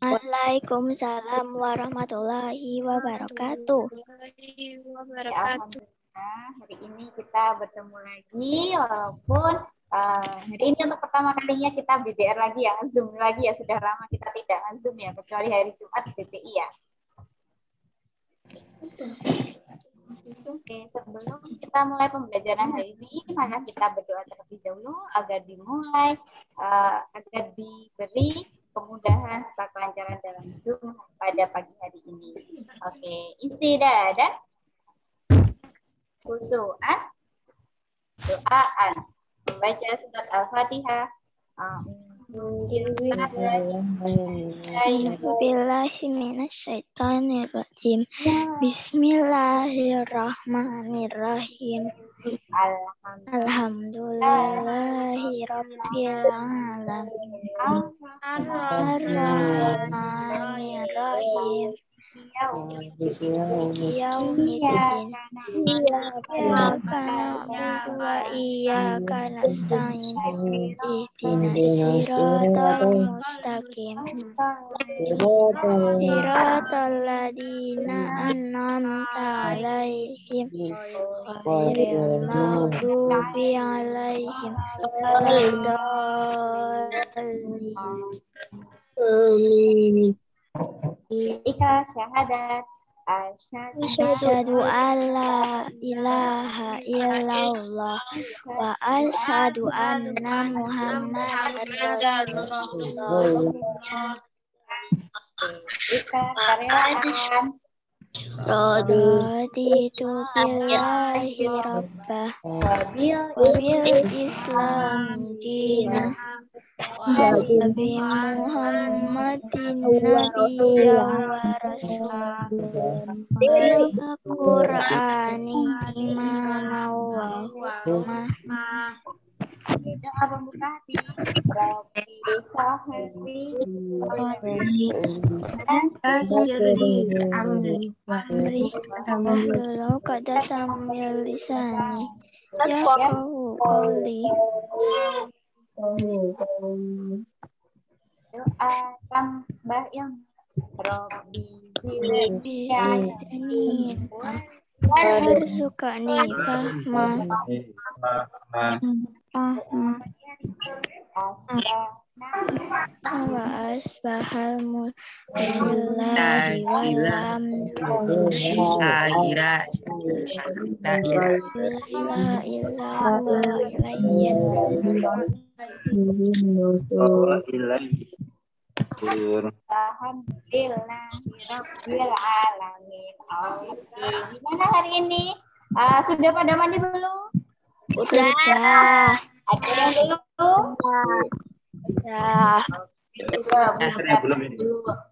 Waalaikumsalam warahmatullahi wabarakatuh. Alhamdulillah, hari ini kita bertemu lagi walaupun hari ini untuk pertama kalinya kita BDR lagi ya, Zoom lagi ya. Sudah lama kita tidak Zoom ya, kecuali hari Jumat BPI ya. Oke, sebelum kita mulai pembelajaran hari ini, maka kita berdoa terlebih dahulu agar dimulai, agar diberi kemudahan serta kelancaran dalam Zoom pada pagi hari ini. Oke, istidadan, khusuan, doaan, membaca surat Al-Fatihah. Bismillahirrahmanirrahim. Bismillahirrahmanirrahim. Alhamdulillahirabbil alamin. Arrahmanirrahim. Yaumiddin. Iyyaka na'budu wa iyyaka nasta'in. Ihdinas siratal mustaqim. Siratal ladzina an'amta 'alaihim ghairil maghdubi alaihim waladdallin. Ika syahadat. Asyhadu alla ilaha illallah wa asyhadu anna Muhammadar Rasulullah. Ika karelaan. Raditu billahi rabbah wa bil islami dinah wa bi Muhammadin nabiyyan wa rasulah bil Qur'ani imaman wa hukmah. Doa pembuka hati. Rabbi sahri amri wahlul 'uqdatam min lisani yafqahu qawli. Doa tambah yang Rabbi zidni warzuqni fahma wa asbahal mulkillahi walhamdulillahi la ilaha illa huwa wa ilayhi Alhamdulillahirabbil alamin. Oke, gimana hari ini? Sudah pada mandi belum? Sudah. Ada yang belum?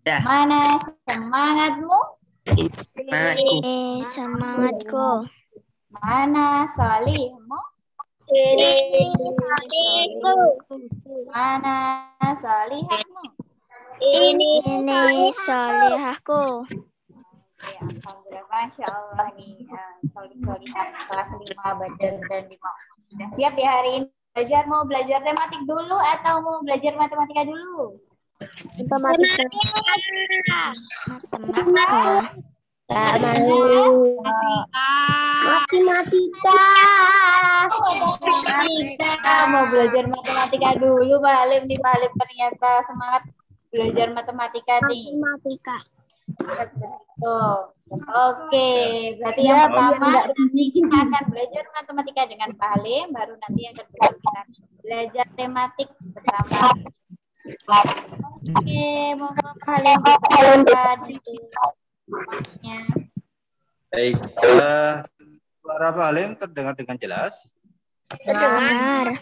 Ya. Mana semangatmu? Ini semangatku. Mana salihmu? Ini Mana salihahmu? Ini salihahku. Ya, alhamdulillah, masya Allah nih, solih-solihan kelas 5 Badar dan 5 sudah siap ya hari ini belajar. Mau belajar tematik dulu atau mau belajar matematika dulu? Matematika. Mau belajar matematika dulu, Pak Halim nih. Pak Halim ternyata semangat belajar matematika nih. Betul. Oke, berarti yang pertama nanti kita akan belajar matematika dengan Pak Halim, baru nanti yang kedua kita belajar tematik bersama. Oke, monggo Pak Halim maksudnya. Baik, suara Pak Halim terdengar dengan jelas? Terdengar.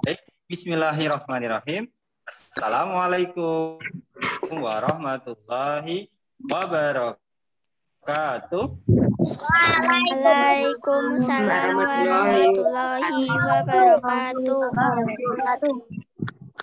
Baik, bismillahirrahmanirrahim. Assalamualaikum warahmatullahi wabarakatuh. Waalaikumsalam warahmatullahi wabarakatuh.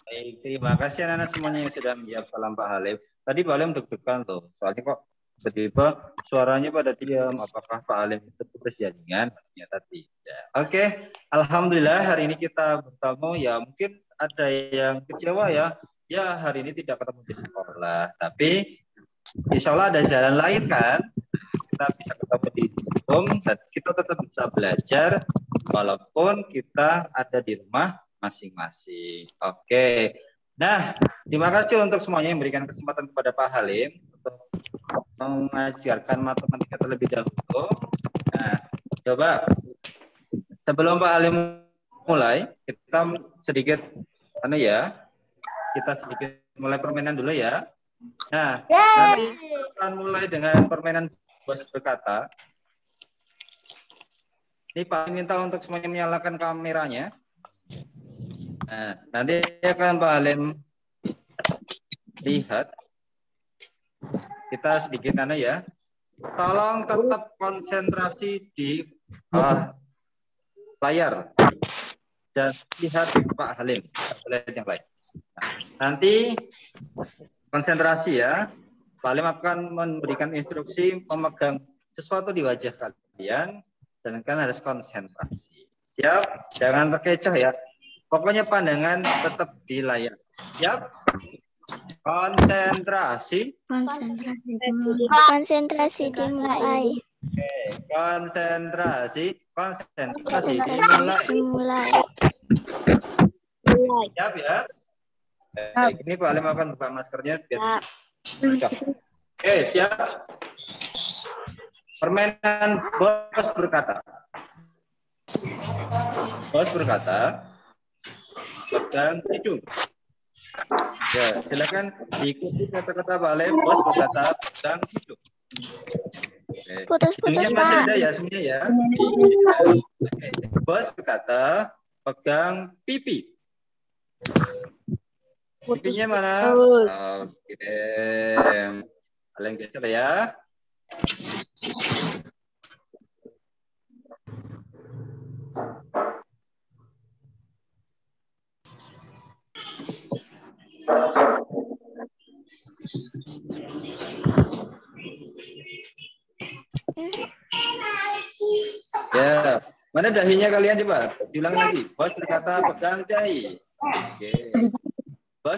Baik, terima kasih anak-anak semuanya yang sudah menjawab salam Pak Halim. Tadi Pak Halim deg-degan tuh, soalnya kok tiba-tiba suaranya pada diam. Apakah Pak Halim itu putus jaringan? Ternyata tidak. Oke, alhamdulillah hari ini kita bertemu ya, mungkin ada yang kecewa ya, ya hari ini tidak ketemu di sekolah. Tapi insya Allah ada jalan lain kan, kita bisa ketemu di Zoom dan kita tetap bisa belajar walaupun kita ada di rumah masing-masing. Oke. Nah, terima kasih untuk semuanya yang memberikan kesempatan kepada Pak Halim untuk mengajarkan matematika terlebih dahulu. Nah, coba sebelum Pak Halim mulai, kita sedikit kita sedikit mulai permainan dulu ya. Nah, nanti akan mulai dengan permainan bos berkata. Ini Pak minta untuk semuanya menyalakan kameranya. Nah, nanti akan Pak Halim lihat. Kita sedikit ya. Tolong tetap konsentrasi di layar dan lihat Pak Halim, lihat yang lain. Nah, nanti konsentrasi ya. Pak Halim akan memberikan instruksi memegang sesuatu di wajah kalian dan kalian harus konsentrasi. Siap? Jangan terkecoh ya. Pokoknya pandangan tetap di layar. Siap? Konsentrasi. Konsentrasi dimulai. Oke, konsentrasi dimulai. Siap ya? Baik, ini Pak Halim akan buka maskernya biar bisa. Oke, siap. Permainan bos berkata. Bos berkata, pegang hidung. Ya, silakan diikuti kata-kata Pak Halim. Bos berkata, pegang hidung. Hidungnya masih ada ya semuanya ya. Oke. Bos berkata, pegang pipi. Pipinya mana? Oke. Kalian geser ya. Ya, mana dahinya kalian coba? Diulang lagi. Bos berkata pegang dahi. Oke. Bos.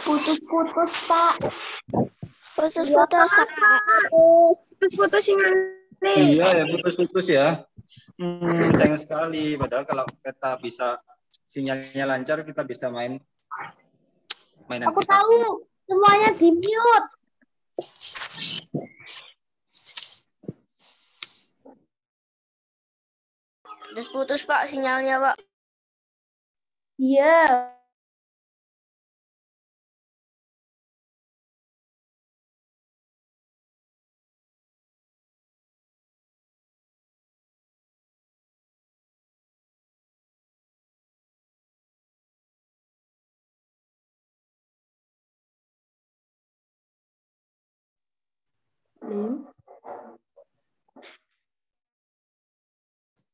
Putus-putus, Pak. Putus-putus, Pak. Putus-putus sinyalnya. Iya ya, putus-putus ya. Sayang sekali. Padahal kalau kita bisa sinyalnya lancar, kita bisa mainan. Aku tahu. Semuanya di mute. Putus-putus, Pak, sinyalnya, Pak. Iya.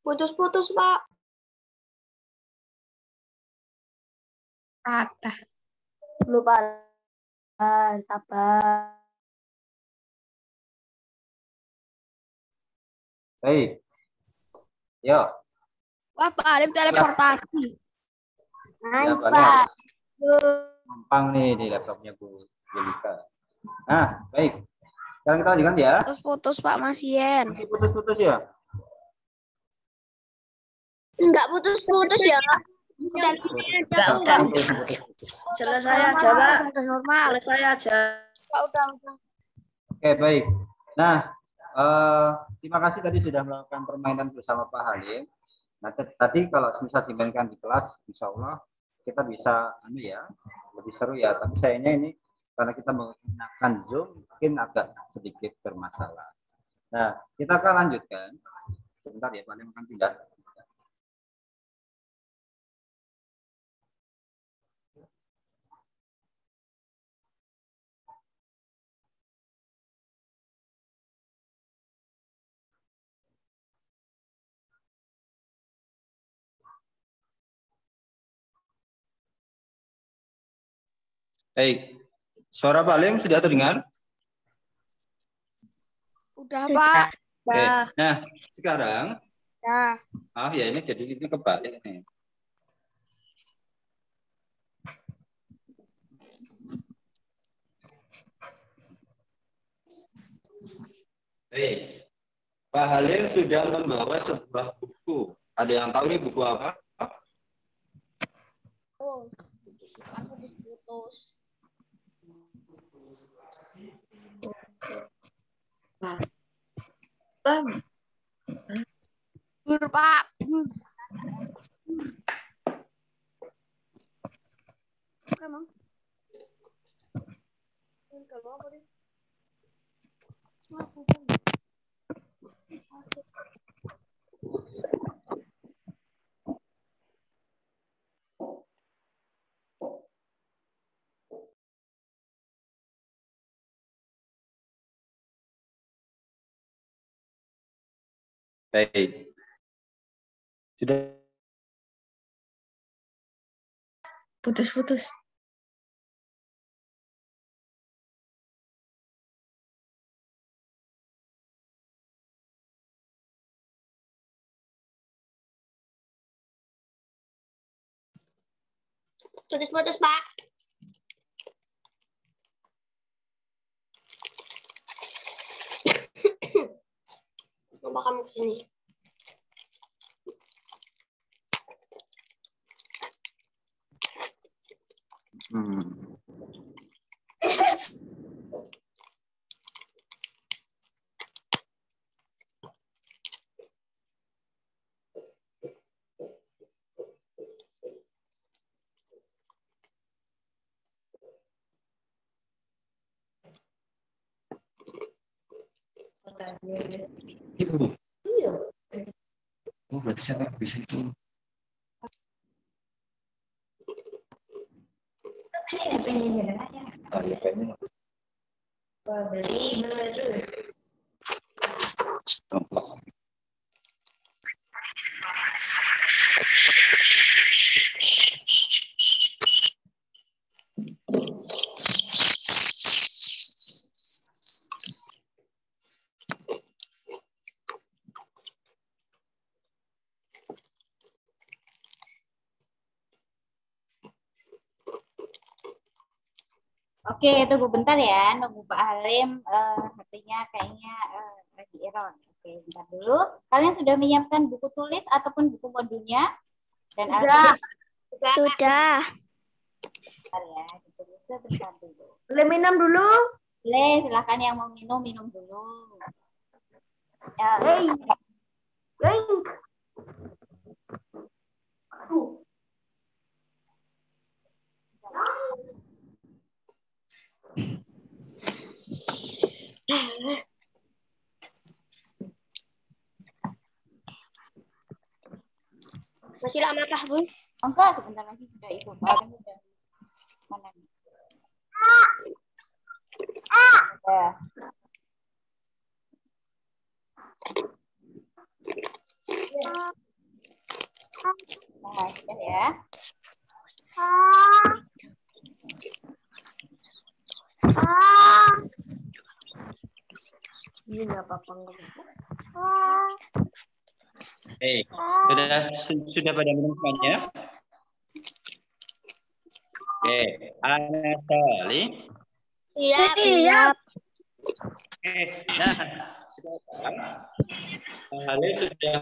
Putus-putus, Pak. Apa? Lupa. Sabar. Baik. Yo. Wah, Pak Halim teleportasi. Ya, Pak. Gampang nih di laptopnya Bu Jelika. Nah, baik. Sekarang kita lanjutkan ya. Putus-putus, Pak Masien. Masih putus-putus ya? Enggak putus-putus ya. Udah. Selesai aja, Pak. Udah normal. Selesai aja. Udah. Oke, baik. Nah, terima kasih tadi sudah melakukan permainan bersama Pak Halim. Nah, tadi kalau bisa dimainkan di kelas, insya Allah kita bisa lebih seru ya. Tapi sayangnya ini karena kita menggunakan Zoom mungkin agak sedikit bermasalah. Nah, kita akan lanjutkan. Sebentar ya, Pak Halim akan pindah. Baik. Suara Pak Lim sudah terdengar? Udah, Pak. Oke. Nah, sekarang Ya. ya ini jadi ini kebalik nih. Baik. Pak Halim sudah membawa sebuah buku. Ada yang tahu ini buku apa? Oh, aku diputus. Pak. Emang? Kalau apa deh? Baik. Sudah Putus-putus. Putus-putus, Pak. Coba kamu kesini. Ibu. Oh, berarti saya nggak bisa itu. Oh, iya, pengen. Beli baru. Oke, tunggu bentar ya, nunggu Pak Halim, HP-nya kayaknya lagi error. Oke, bentar dulu. Kalian sudah menyiapkan buku tulis ataupun buku modulnya? Dan Sudah. Sudah. Bentar ya, ditulis sebentar dulu. Boleh minum dulu? Boleh, silakan yang mau minum, minum dulu. Ya. Aduh. Masih lama kah, Bu? Enggak, sebentar lagi sudah itu. Pak udah mana nih? Udah. Nah, sudah ya. Ini nggak apa-apa. Sudah pada minum semuanya? Oke, Anasali. Siap. Nah, sekarang Halim sudah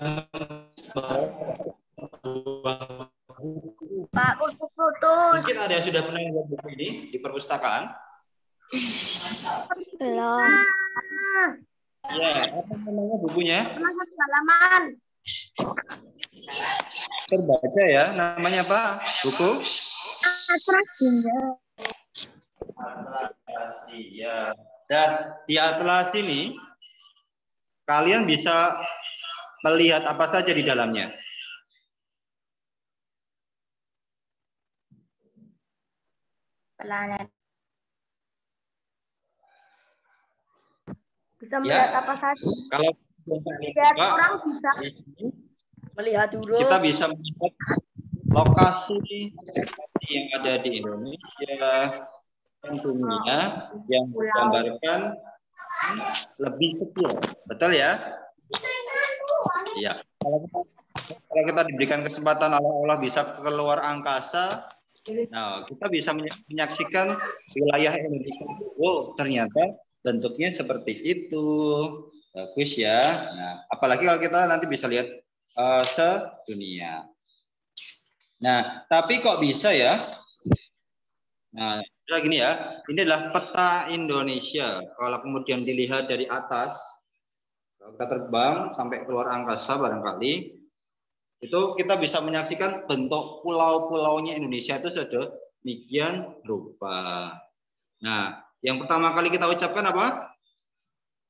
Pak, putus-putus. mungkin ada yang sudah pernah membaca buku ini di perpustakaan? Belum. Ya, apa namanya bukunya? Halaman. Terbaca ya, namanya apa? Buku? Atlas juga. Atlas, iya. Dan di atlas ini kalian bisa melihat apa saja di dalamnya. Planet. Bisa melihat apa saja. Kalau Lihat orang bisa melihat huruf. kita bisa melihat lokasi yang ada di Indonesia, dunia yang menggambarkan lebih kecil. Betul ya? Iya. Kalau kita diberikan kesempatan Allah bisa keluar angkasa, nah kita bisa menyaksikan wilayah Indonesia. Oh, ternyata bentuknya seperti itu. Bagus ya. Nah, apalagi kalau kita nanti bisa lihat sedunia. Nah, tapi kok bisa ya? Nah, gini ya. Ini adalah peta Indonesia. Kalau kemudian dilihat dari atas, kalau kita terbang sampai keluar angkasa barangkali, itu kita bisa menyaksikan bentuk pulau-pulaunya Indonesia itu sedemikian rupa. Nah, yang pertama kali kita ucapkan apa?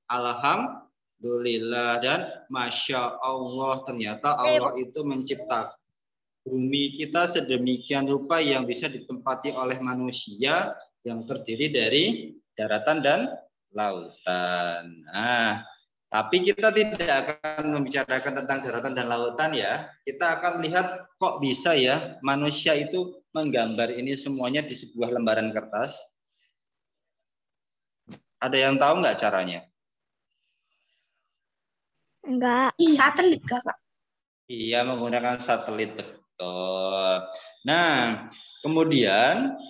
Alhamdulillah dan Masya Allah. Ternyata Allah itu menciptakan bumi kita sedemikian rupa yang bisa ditempati oleh manusia yang terdiri dari daratan dan lautan. Nah, tapi kita tidak akan membicarakan tentang daratan dan lautan ya. Kita akan lihat kok bisa ya manusia itu menggambar ini semuanya di sebuah lembaran kertas. Ada yang tahu nggak caranya? Enggak. Satelit, Kak. Iya, menggunakan satelit, betul. Nah, kemudian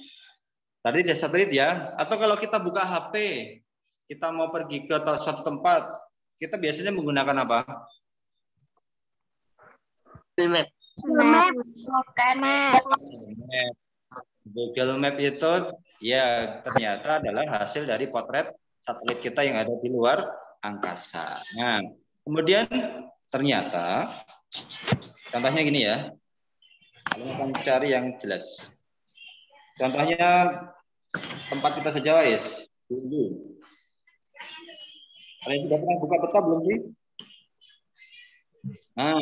tadi ada satelit ya. Atau kalau kita buka HP, kita mau pergi ke suatu tempat, kita biasanya menggunakan apa? Google Map itu ya ternyata adalah hasil dari potret satelit kita yang ada di luar angkasa. Nah, kemudian ternyata contohnya gini ya. Kalian akan cari yang jelas. Contohnya tempat kita sejauh ya. Kalian sudah pernah buka peta belum sih? Nah,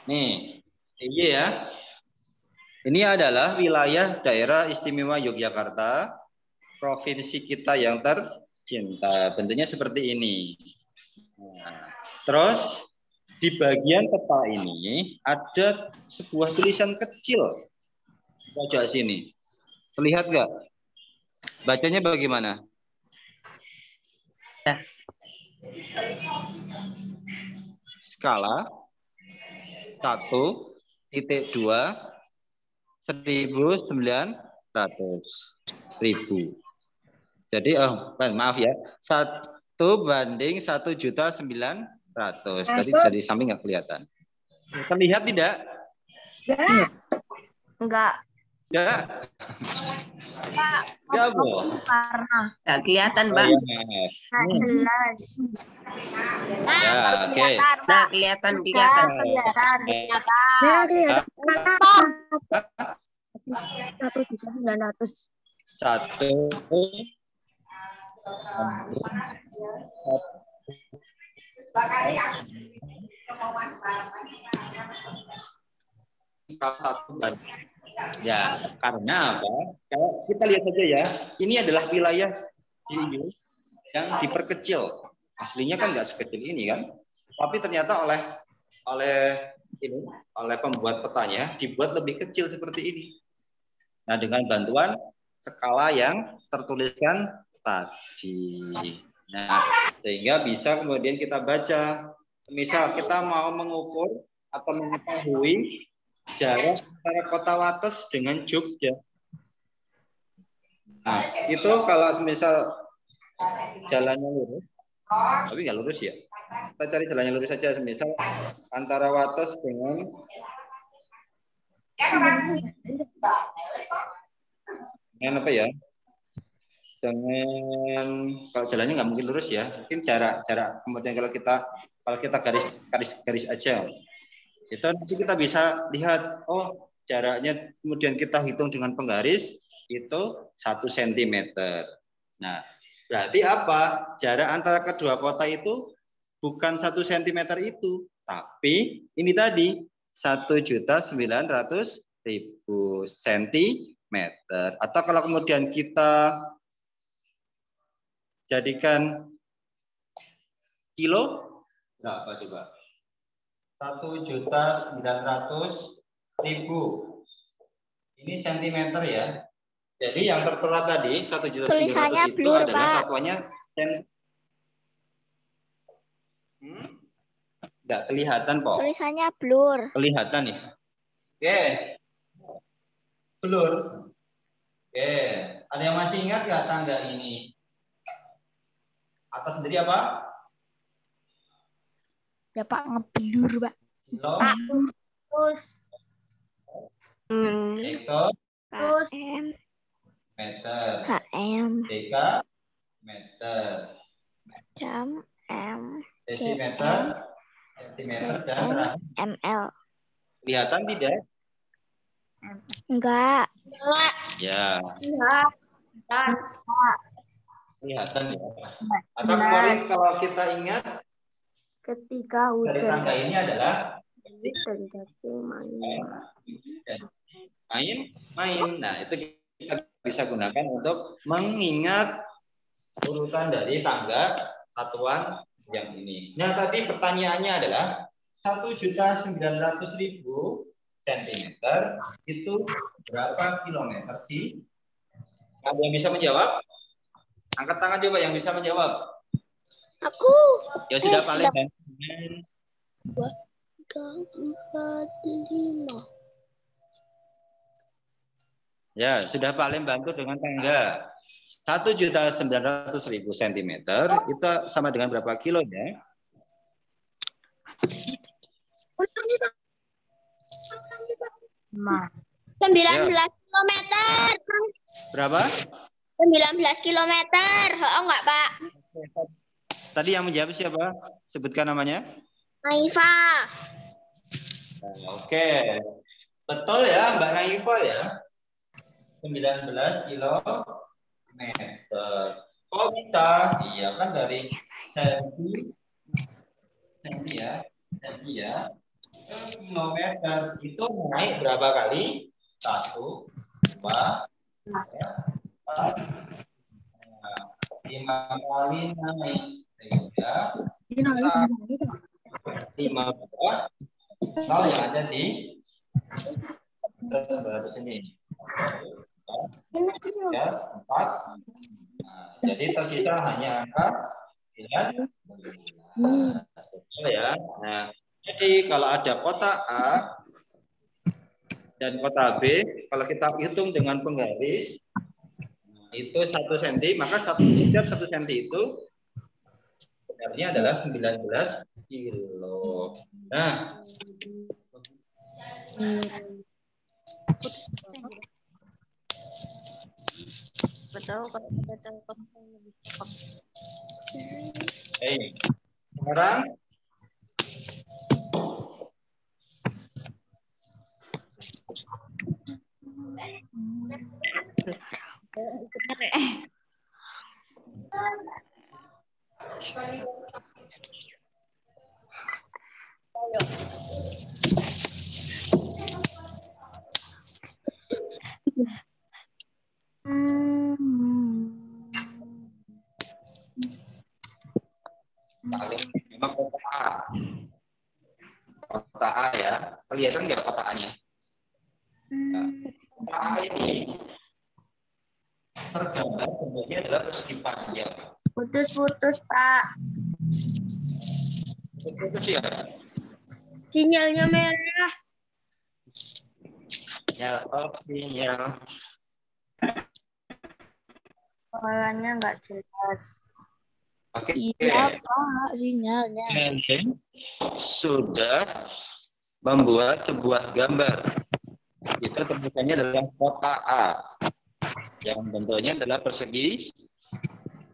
nih, iya ya. Ini adalah wilayah daerah istimewa Yogyakarta, provinsi kita yang tercinta. Bentuknya seperti ini. Nah, terus di bagian peta ini ada sebuah tulisan kecil. Pojok sini. Terlihat nggak? Bacanya bagaimana? Skala 1.2 1.900.000. Jadi maaf ya, 1:1.900.000. Tadi dari samping nggak kelihatan. Terlihat tidak? Enggak. Enggak. Enggak, Bu. Enggak kelihatan, Mbak. Jelas. Ya, oke. Nah, kelihatan. Kelihatan. 1.900.000. 1. Ya, karena apa? Kalau kita lihat saja ya, ini adalah wilayah yang diperkecil. Aslinya kan nggak sekecil ini kan, tapi ternyata oleh pembuat petanya dibuat lebih kecil seperti ini. Nah, dengan bantuan skala yang tertuliskan tadi. Nah, sehingga bisa kemudian kita baca. Misal kita mau mengukur atau mengetahui jarak antara Kota Wates dengan Jogja. Nah, itu kalau misal jalannya lurus, tapi nggak lurus ya. Kita cari jalannya lurus saja, misal antara Wates dengan apa ya? Dengan kalau jalannya nggak mungkin lurus ya, mungkin jarak kemudian kalau kita garis aja, itu nanti kita bisa lihat jaraknya kemudian kita hitung dengan penggaris itu 1 cm. Nah, berarti apa? Jarak antara kedua kota itu bukan 1 cm itu, tapi ini tadi 1.900.000 cm. Atau kalau kemudian kita jadikan kilo, berapa coba? 1.900.000. Ini sentimeter ya. Jadi yang tertera tadi 1.900.000 Tulisannya itu blur, adalah Pak. satuannya nggak kelihatan, Pak. Tulisannya blur. Kelihatan ya. Oke. Blur. Oke. Ada yang masih ingat nggak tangga ini? Atas sendiri apa? Ya Pak, ngeblur Pak. Kilo. Terus Hektar. KM. Meter. HM. Deka. Meter. Jam. M. Desimeter. Sentimeter dan terakhir. ML. Kelihatan tidak? Enggak. Ya. enggak. Kelihatan ya. Atau kemarin kalau kita ingat Ketika dari hujan tangga ini adalah dan cacing main. Nah, itu kita bisa gunakan untuk mengingat urutan dari tangga satuan yang ini. Nah, tadi pertanyaannya adalah 1.900.000 cm itu berapa kilometer sih? Ada yang bisa menjawab? Angkat tangan coba yang bisa menjawab. Aku. Ya sudah paling kan. 2, 3, 4, 5. Ya, sudah paling bantu dengan tangga. 1.900.000 cm itu sama dengan berapa kilo ya? Ma. 19 Ya. kilometer. Berapa? 19 kilometer. Oh enggak, Pak. Tadi yang menjawab siapa? Sebutkan namanya. Naifa. Oke. Betul ya, Mbak Naifa ya. 19 kilometer. Kok bisa? Iya kan dari senti ya. Kilometer itu naik berapa kali? 1, 2, 3, 4, 5 kali naik. Sehingga 5 bawah 0 yang ada di sebelah sini. 3, 4. Nah, jadi tersisa hanya angka 9. Ya. Nah, jadi kalau ada kotak A dan kotak B, kalau kita hitung dengan penggaris itu 1 cm, maka setiap 1 cm itu sebenarnya adalah 19 kilo. Nah, Betul kalau kita tahu lebih cepat. sekarang paling memang kota A. Kota A ya. Kelihatan nggak kota A-nya? Nah, kota A ini tergambar bentuknya adalah persegi panjang. Putus-putus Pak. Putus ya. Sinyalnya merah. Ya, sinyal. Suaranya nggak jelas. Oke. Iya, Pak, sinyalnya. Sudah membuat sebuah gambar. Itu temukannya adalah kota A. Yang bentuknya adalah persegi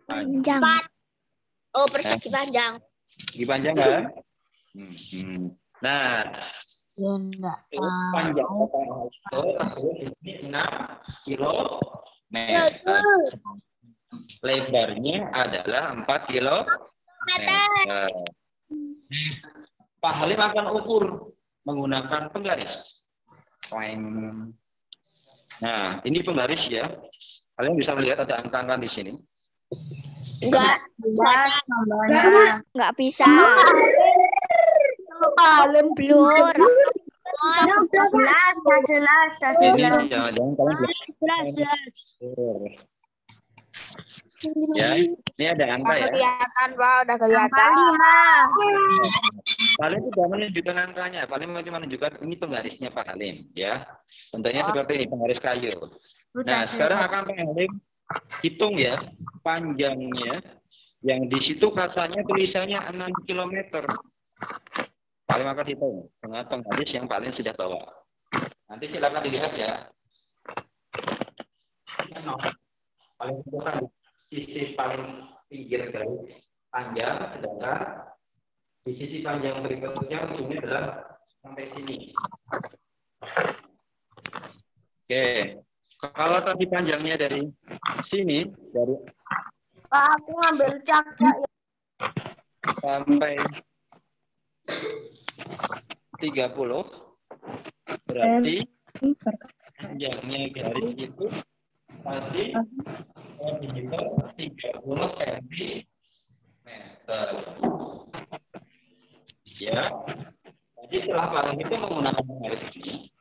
Panjang. Oh, persegi panjang. Persegi panjang kan? Nah, panjang kota A itu 6 kilometer. Lebarnya adalah 4 kilometer. Pak Halim akan ukur menggunakan penggaris. Nah, ini penggaris ya. Kalian bisa melihat ada angka-angka di sini. Enggak bisa. Blur. Ini jangan-jangan kalian ya, ini ada angka ya. Kelihatan, Pak, udah kelihatan. Paling tidak menunjukkan angkanya, paling cuma menunjukkan ini penggarisnya Pak Halim ya. Bentuknya seperti ini, penggaris kayu. Nah, sekarang akan Pak Halim hitung ya panjangnya, yang di situ katanya tulisannya 6 km. Paling akan hitung dengan penggaris yang paling sudah bawa. Nanti silakan dilihat ya. Paling bukan sisi paling pinggir garis panjang, sedangkan di sisi panjang berikutnya ujungnya adalah sampai sini. Oke, kalau tadi panjangnya dari sini, dari Pak, aku ngambil cat ya. sampai 30, berarti panjangnya garis itu tadi dihitung 30 cm. Ya, jadi setelah paling itu menggunakan garis ini,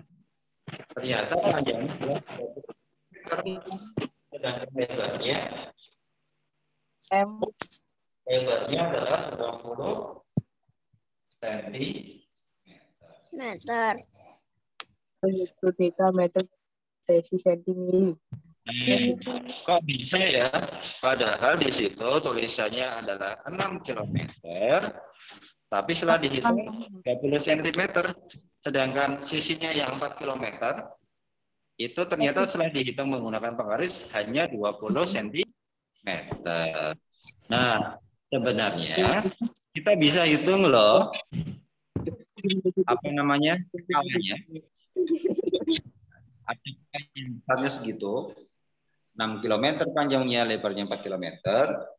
ternyata panjangnya adalah 30 meter, sedangkan lebarnya adalah 20 cm. Meter. Itu meter desi cm. Kok bisa ya? Padahal di situ tulisannya adalah 6 km, tapi setelah dihitung 30 cm, sedangkan sisinya yang 4 km, itu ternyata setelah dihitung menggunakan penggaris hanya 20 cm. Nah, sebenarnya kita bisa hitung loh, apa namanya, skalanya. Ada segitu, 6 km panjangnya, lebarnya 4 km.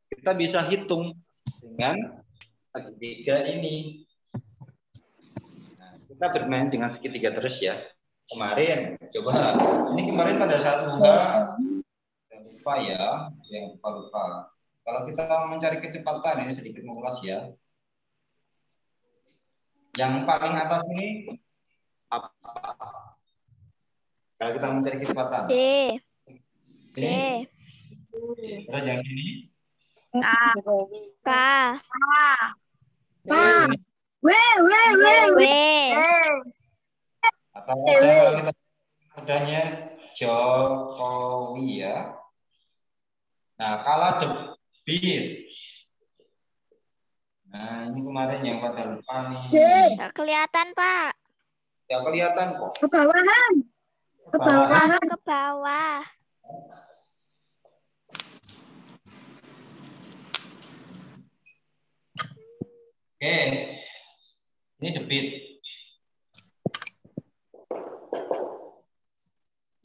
Kita bisa hitung dengan segitiga ini. Nah, kita bermain dengan segitiga terus ya. Kemarin, coba. Ini kemarin pada saat lupa ya, yang lupa. Kalau kita mencari kecepatan, ini sedikit mengulas ya. Yang paling atas ini apa? Kalau kita mencari kecepatan. D. Ini. Terus yang sini? K. W. Atau kalau kita mudahnya Jokowi ya. Nah, kalau debit. Nah, ini kemarin yang pada lupa nih. Nggak kelihatan, Pak. Ya kelihatan kok. Ke bawahan. Ke bawah. Oke. Ini debit.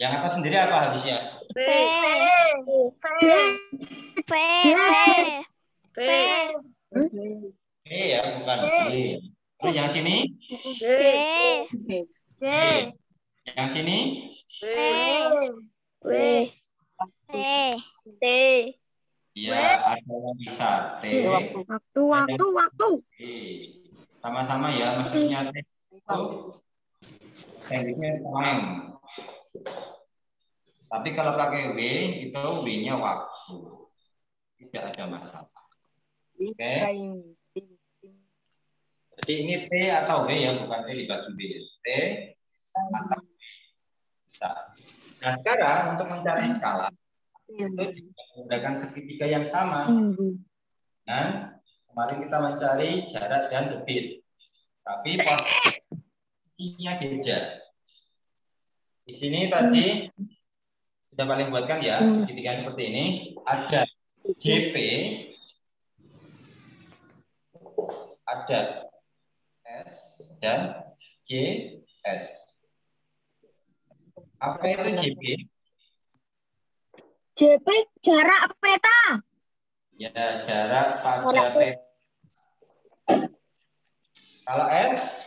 Yang atas sendiri apa habisnya? V. Ya, bukan B. Terus yang sini? D. Yang sini? W. T. Ya, ada yang bisa T. Waktu. Sama-sama ya, maksudnya T itu tekniknya time. Tapi kalau pakai W itu W-nya waktu. Tidak ada masalah. Oke. Jadi ini T atau W ya, bukan T dibagi B. T atau W. Nah, sekarang untuk mencari skala itu menggunakan segitiga yang sama. Nah, kemarin kita mencari jarak dan debit. Tapi posisinya beda. Di sini tadi sudah paling buatkan ya, segitiga seperti ini. Ada JP, ada S dan JS. Apa itu JP? JP jarak peta. Ya, jarak pada peta. Kalau S?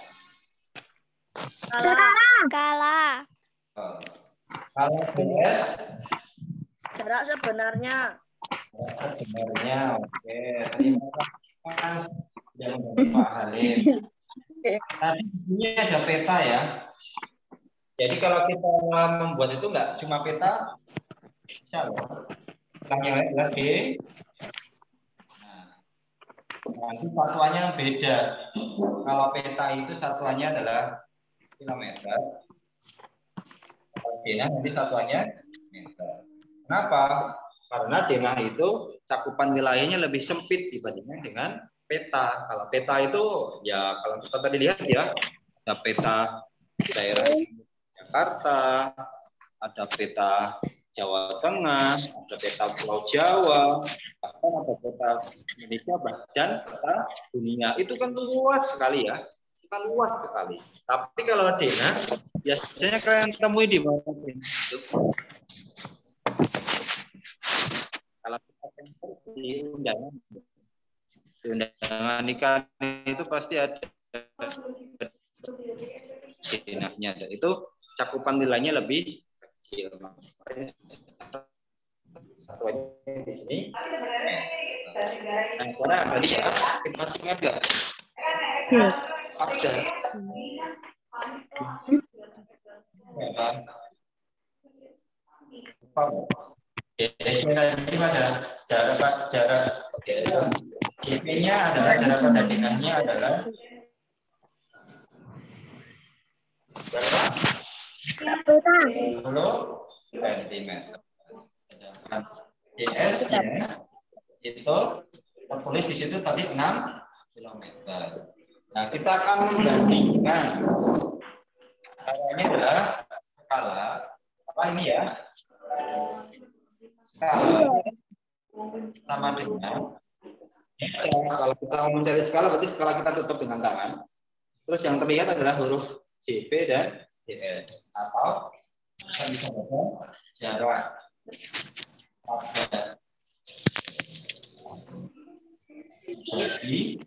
Skala. Kalau JS? Jarak sebenarnya. Sebenarnya, oke. Terima kasih Mas. Sudah membantu Pak Halim. Tadi ini ada peta ya. Jadi kalau kita membuat itu nggak cuma peta, bisa loh. Yang lain adalah D. Nah, nanti satuannya beda. Kalau peta itu satuannya adalah kilometer. Kalau denah nanti satuannya meter. Kenapa? Karena denah itu cakupan wilayahnya lebih sempit dibandingkan dengan peta. Kalau peta itu ya kalau kita tadi lihat ya, ada peta daerah Jakarta, ada peta Jawa Tengah, ada peta Pulau Jawa, bahkan ada peta Indonesia, bahkan peta dunia. Itu kan luas sekali ya, itu kan luas sekali. Tapi kalau denah, biasanya kalian temui di mana? Kalau kita di undangan nikah itu pasti ada denahnya. Itu cakupan nilainya lebih kecil. Di sini. Nah, sekarang tadi ya, kita masih ingat nggak? Ada. Definisi pada jarak GP-nya adalah jarak pada denahnya adalah berapa? 10 cm. Sedangkan DS-nya itu tertulis di situ tadi 6 km. Nah, kita akan membandingkan. Caranya adalah skala apa ini ya? Skala sama dengan kalau kita mau mencari skala berarti skala kita tutup dengan tangan. Terus yang terlihat adalah huruf JP dan JS atau kita bisa baca jarak pada bagi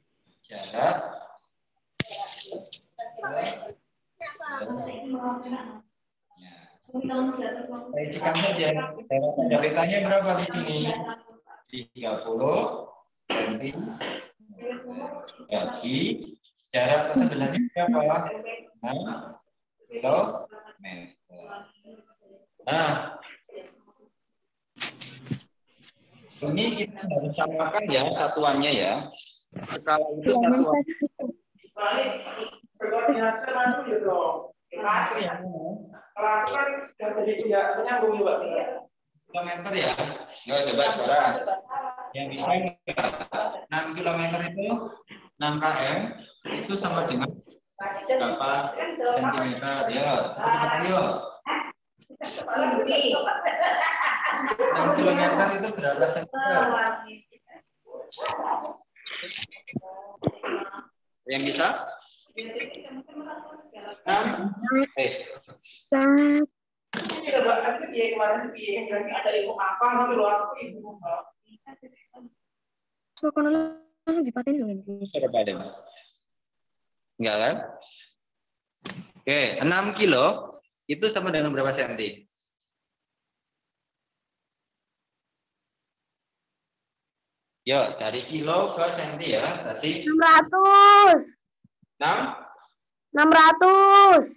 jarak Perhatikan saja jarak pada petanya berapa di sini? 30 cm bagi jarak ke sebelahnya berapa? 6 km. Nah, ini kita harus samakan ya satuannya ya. Skala itu satuan. Kilometer ya. Nggak coba sekarang. Yang bisa 6 km itu 6 km itu sama dengan berapa sentimeter? Ya, cepat yuk. 6 km itu berapa sentimeter? Yang bisa? 6. Enggak kan? Oke, 6 kilo itu sama dengan berapa senti? Yuk, dari kilo ke senti ya. Tadi 600. 600.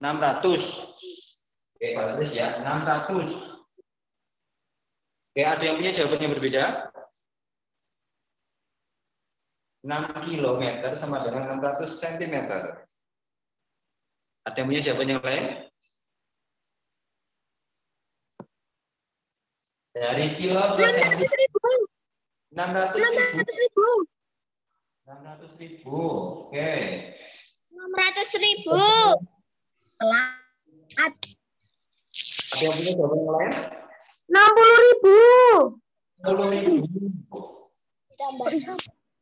600. Oke, bagus ya. 600. Oke, ada yang punya jawabannya berbeda? 6 kilometer sama dengan 600 cm. Ada yang punya jawaban yang lain? Dari kilo ke cm. 600.000. 600.000. Oke. 600.000. Ada yang punya jawaban yang lain? 60.000. 60.000. Tambah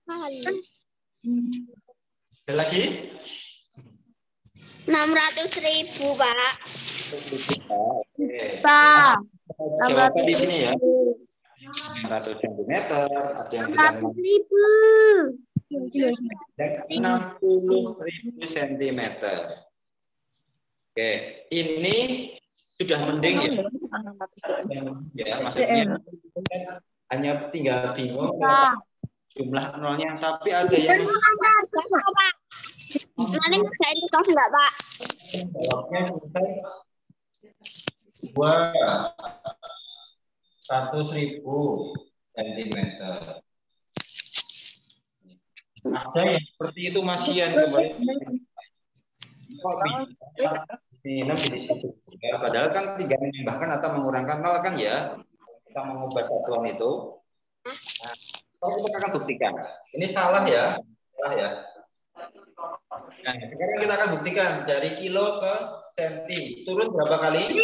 mahal. Ada lagi? 600.000, Pak. Oke. Pak. Jawaban di sini ya. 600 cm, ada yang bilang 600.000. 60.000 cm. Oke, ini sudah mending ya. Ya, maksudnya hanya tinggal bingung jumlah nolnya, tapi ada yang Nanti ngerjain tugas enggak, Pak? jawabnya selesai 100.000 cm. Ada yang seperti itu masihan kembali. Kok bisa minum di situ? Ya, padahal kan tinggal menambahkan atau mengurangkan nol kan ya. Kita mengubah satuan itu. Nah, kita akan buktikan. Ini salah ya. Salah ya. Nah, sekarang kita akan buktikan dari kilo ke senti. Turun berapa kali? 5.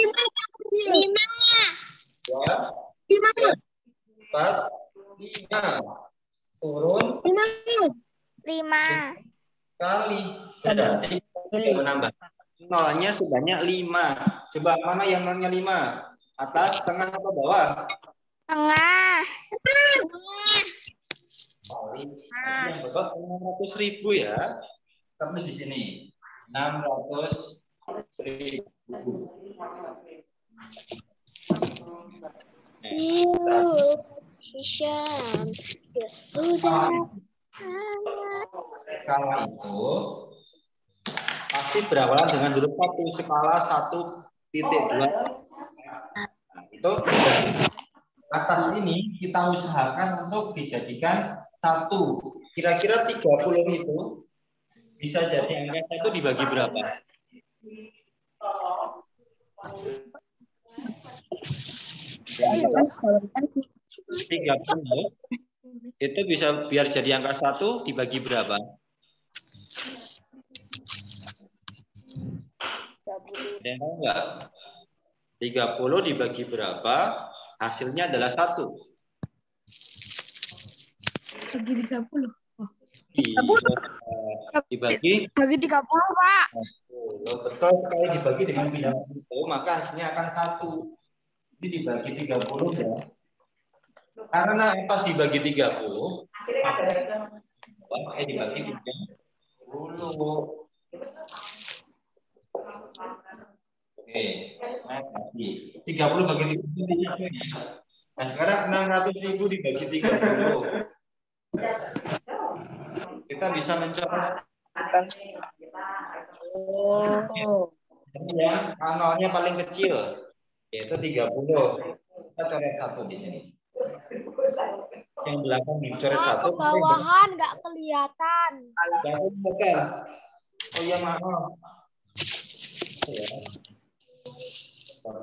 Ya. 4, 5. Turun 5. kali. Berarti kita menambah nolnya sebanyak 5. Coba mana yang nolnya 5? Atas, tengah, atau bawah? Tengah. Yang betul 600.000 ya. Terus di sini 600.000. Skala itu pasti berawalan dengan huruf 1, skala 1.2. Nah, itu atas ini kita usahakan untuk dijadikan 1. Kira-kira 30 itu bisa jadi angka 1 dibagi berapa? 30 itu bisa biar jadi angka 1 dibagi berapa? 30 dibagi berapa? Hasilnya adalah 1. Bagi 30. Dibagi 30, Pak. betul sekali, dibagi dengan bilangan itu, maka hasilnya akan 1. Ini dibagi 30 ya. Karena pas dibagi 30, dibagi 30. Oke, nah, 30 bagi 30. Nah, sekarang 600.000 dibagi 30. Kita bisa mencoret yang nolnya paling kecil, yaitu 30. Kita coret 1 di sini. Yang belakang dicoret 1. Bawahan nggak kelihatan. Oh iya, maaf.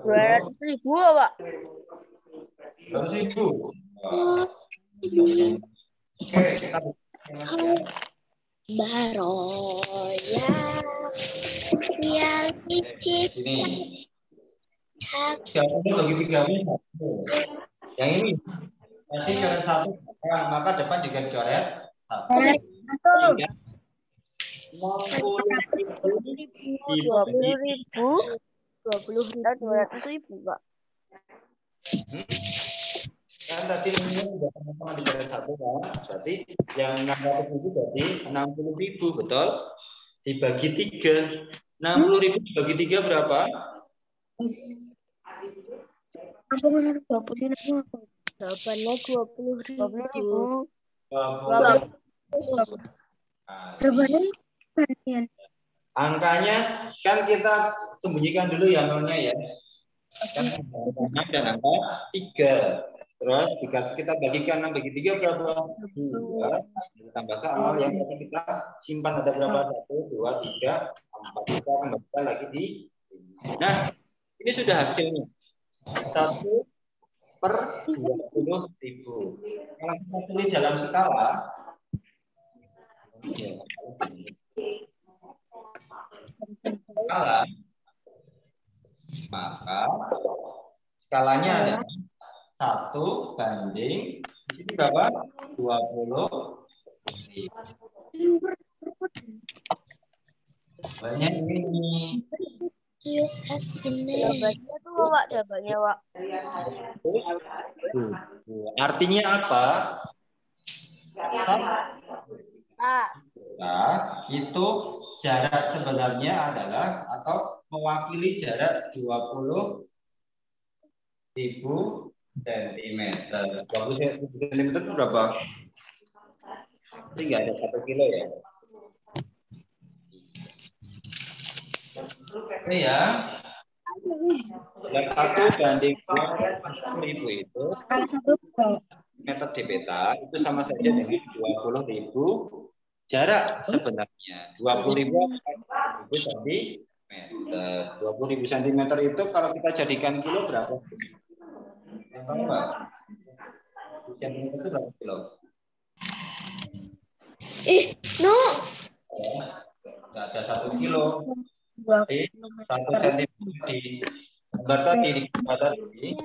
200.000, Pak. 200.000. Oke, kita Baroya yang licik. ini 30 bagi 30. Yang ini nanti coret 1, maka depan juga coret 1. 200.000, Pak. Kan tadi ini sudah sama-sama dicoret 1 kan? Berarti yang 600.000 berarti 60.000, betul? Dibagi 3. 60.000 dibagi 3 berapa? Jawabannya 20.000. Angkanya kan kita sembunyikan dulu ya nolnya ya. Kan dan angka 3. Terus kita bagikan 6 bagi 3 berapa? 2. Tambahkan nol yang kita simpan ada berapa? 1, 2, 3, 4. Kita kembalikan lagi di. Nah, ini sudah hasilnya. 1/20.000. Kalau kita tulis dalam skala, maka skalanya ada 1 banding di sini berapa? 20. Banyak ini. Jawabannya tuh, Pak. Jawabannya, Pak. Artinya apa? Nah, itu jarak sebenarnya adalah atau mewakili jarak 20.000 cm. 20 cm itu berapa? Jadi nggak ada 1 kilo ya. Ini ya. Yang 1 banding 20.000 itu meter di peta itu sama saja dengan 20.000 jarak sebenarnya. 20.000 cm. 20.000 cm itu kalau kita jadikan kilo berapa? Tahu nggak? Cm itu berapa kilo? No. Nggak ada 1 kilo. Jadi 1 cm di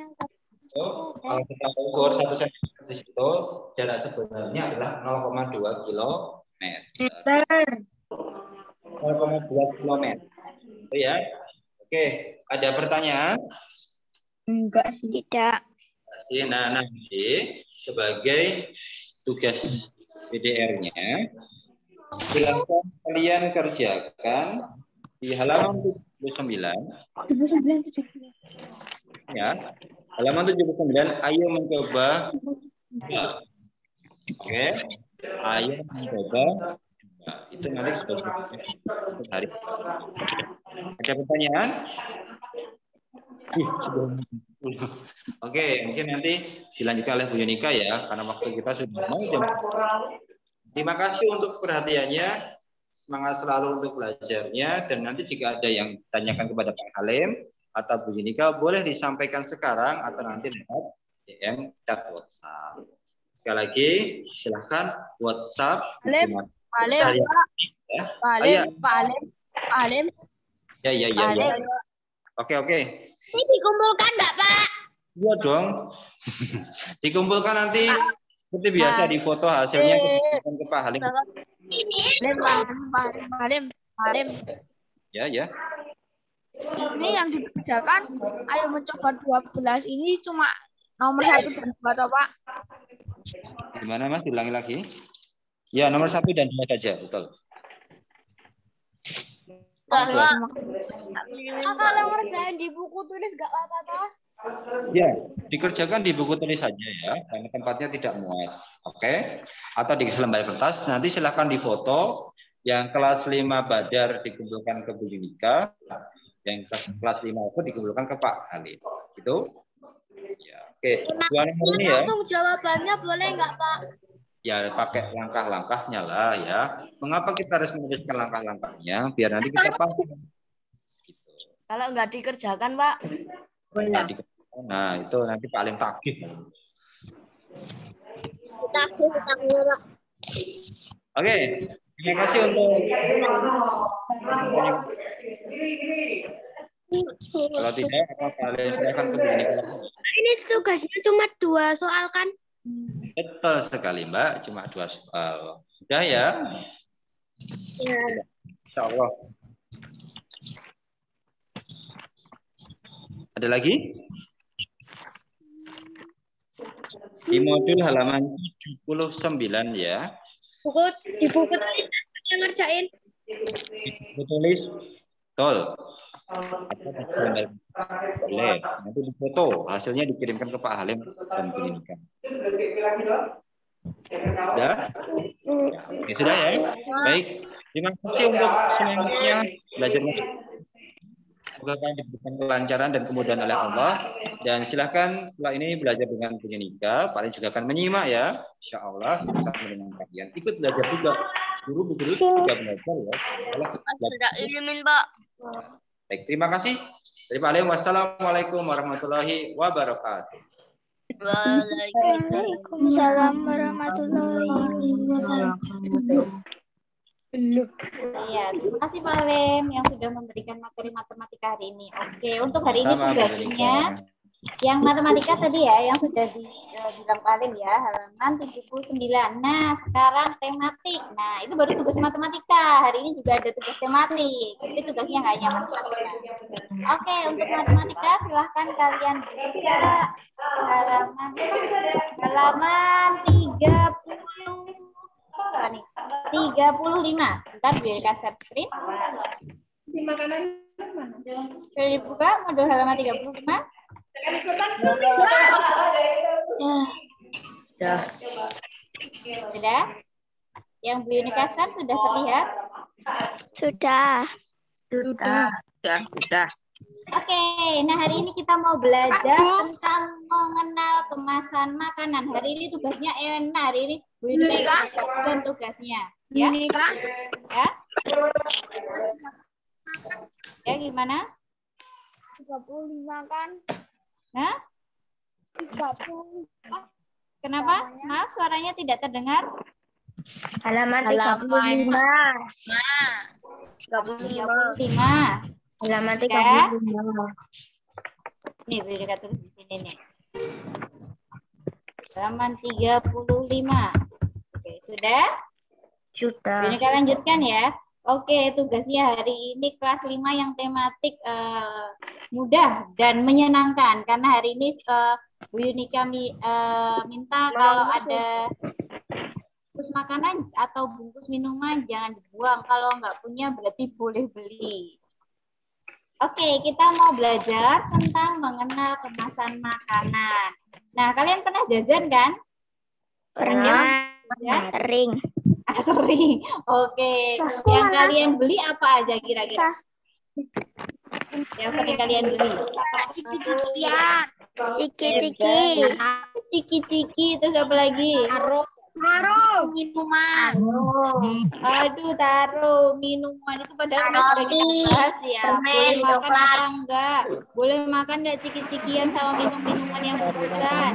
so, kalau kita ukur 1 cm di situ, jarak sebenarnya adalah 0,2 kilometer. 0,2 kilometer. Itu ya. Oke, ada pertanyaan? Enggak sih. Tidak. Nah, nanti sebagai tugas PDR-nya, silakan kalian kerjakan di halaman 79. Ya, halaman 79. Ayo mencoba. Oke, ayo mencoba. Nah, itu nanti sudah hari. Ada pertanyaan? Oke, mungkin nanti dilanjutkan oleh Bu Yunika ya, karena waktu kita sudah mau jam. Terima kasih untuk perhatiannya. Semangat selalu untuk belajarnya, dan nanti jika ada yang ditanyakan kepada Pak Halim atau Bu Yunika boleh disampaikan sekarang atau nanti lewat DM chat WhatsApp. Sekali lagi silahkan WhatsApp. Pak Halim. Ya. Oke. Ini dikumpulkan nggak, Pak? Iya dong. Dikumpulkan nanti seperti biasa di foto hasilnya ke Pak Halim. Pak Halim. Ya. Ini yang dikerjakan, ayo mencoba 12 ini cuma nomor 1 dan 2 atau Pak? Gimana Mas? Ulangi lagi. Ya, nomor 1 dan 2 saja, betul. Kalau ngerjain di buku tulis gak apa-apa toh? Ya, dikerjakan di buku tulis saja ya, karena tempatnya tidak muat. Oke? Atau di selembar kertas, nanti silahkan difoto. Yang kelas 5 Badar dikumpulkan ke Bu Yunika, yang kelas 5 itu dikumpulkan ke Pak Halim. Gitu? Ya, oke. Dua nomor ini ya. Langsung jawabannya boleh nggak Pak? Ya, pakai langkah-langkahnya lah ya. Mengapa kita harus menuliskan langkah-langkahnya? Biar nanti kita paham. Gitu. Kalau nggak dikerjakan, Pak? Nah, itu nanti Pak Halim tagih. Oke, terima kasih untuk kalau tidak, kalian silakan ke Yunika. Ini tugasnya cuma 2 soal kan? Betul sekali Mbak, cuma 2 soal. Sudah ya? Ya. Insya Allah. Ada lagi? Di modul halaman 79 ya. Di buku yang ngerjain. Di tulis, betul. Boleh. Nanti difoto, hasilnya dikirimkan ke Pak Halim dan pendidikan. Sudah? Ya, sudah ya? Baik. Terima kasih untuk semangatnya belajar. Semoga kalian diberikan kelancaran dan kemudahan oleh Allah. Dan silahkan setelah ini belajar dengan Bu Yunika. Paling juga akan menyimak ya. Insya Allah sama dengan kalian. Ikut belajar juga. Guru-guru juga belajar ya. Tidak ilimin, Pak. Baik, terima kasih. Terima kasih. Wassalamualaikum warahmatullahi wabarakatuh. Waalaikumsalam warahmatullahi wabarakatuh. Iya, terima kasih Pak Halim yang sudah memberikan materi matematika hari ini. Oke, untuk hari ini tugasnya yang matematika tadi ya, yang sudah dibilang Pak Halim ya, halaman 79. Nah, sekarang tematik. Nah, itu baru tugas matematika. Hari ini juga ada tugas tematik. Jadi tugasnya nggak hanya matematika. Oke, untuk matematika silahkan kalian buka halaman 35. Bentar biar share screen. Sudah dibuka modul halaman 35? Ya. Sudah? Yang Bu Yunikatan sudah terlihat? Sudah. Sudah. Oke, nah hari ini kita mau belajar tentang mengenal kemasan makanan. Hari ini tugasnya enak. Hari ini Bu Yunikatan tugasnya. Ya? Ini Kak. Ya? Ya, gimana? 35 kan? Nah, 30. kenapa? Maaf, suaranya tidak terdengar. Halaman 35. 35. Halaman Ya. 35. Nih, bisa tulis di sini nih. Halaman 35. Oke, sudah? Sudah. Ini kita lanjutkan ya. Oke, tugasnya hari ini kelas 5 yang tematik mudah dan menyenangkan. Karena hari ini Bu Yunika minta kalau ada bungkus makanan atau bungkus minuman jangan dibuang. Kalau nggak punya berarti boleh beli. Oke, kita mau belajar tentang mengenal kemasan makanan. Nah, kalian pernah jajan kan? Pernah. Ya? Sering. Sering. Oke. Yang kalian beli apa aja kira-kira? Yang sering kalian beli? Ciki-cikian. Ciki-ciki. Ciki-ciki, terus apa lagi? Taruh minuman. Aduh, taruh minuman itu padahal sudah kita bahas ya. Boleh makan apa enggak? Boleh makan enggak ciki-cikian sama minum-minuman yang bungkusan?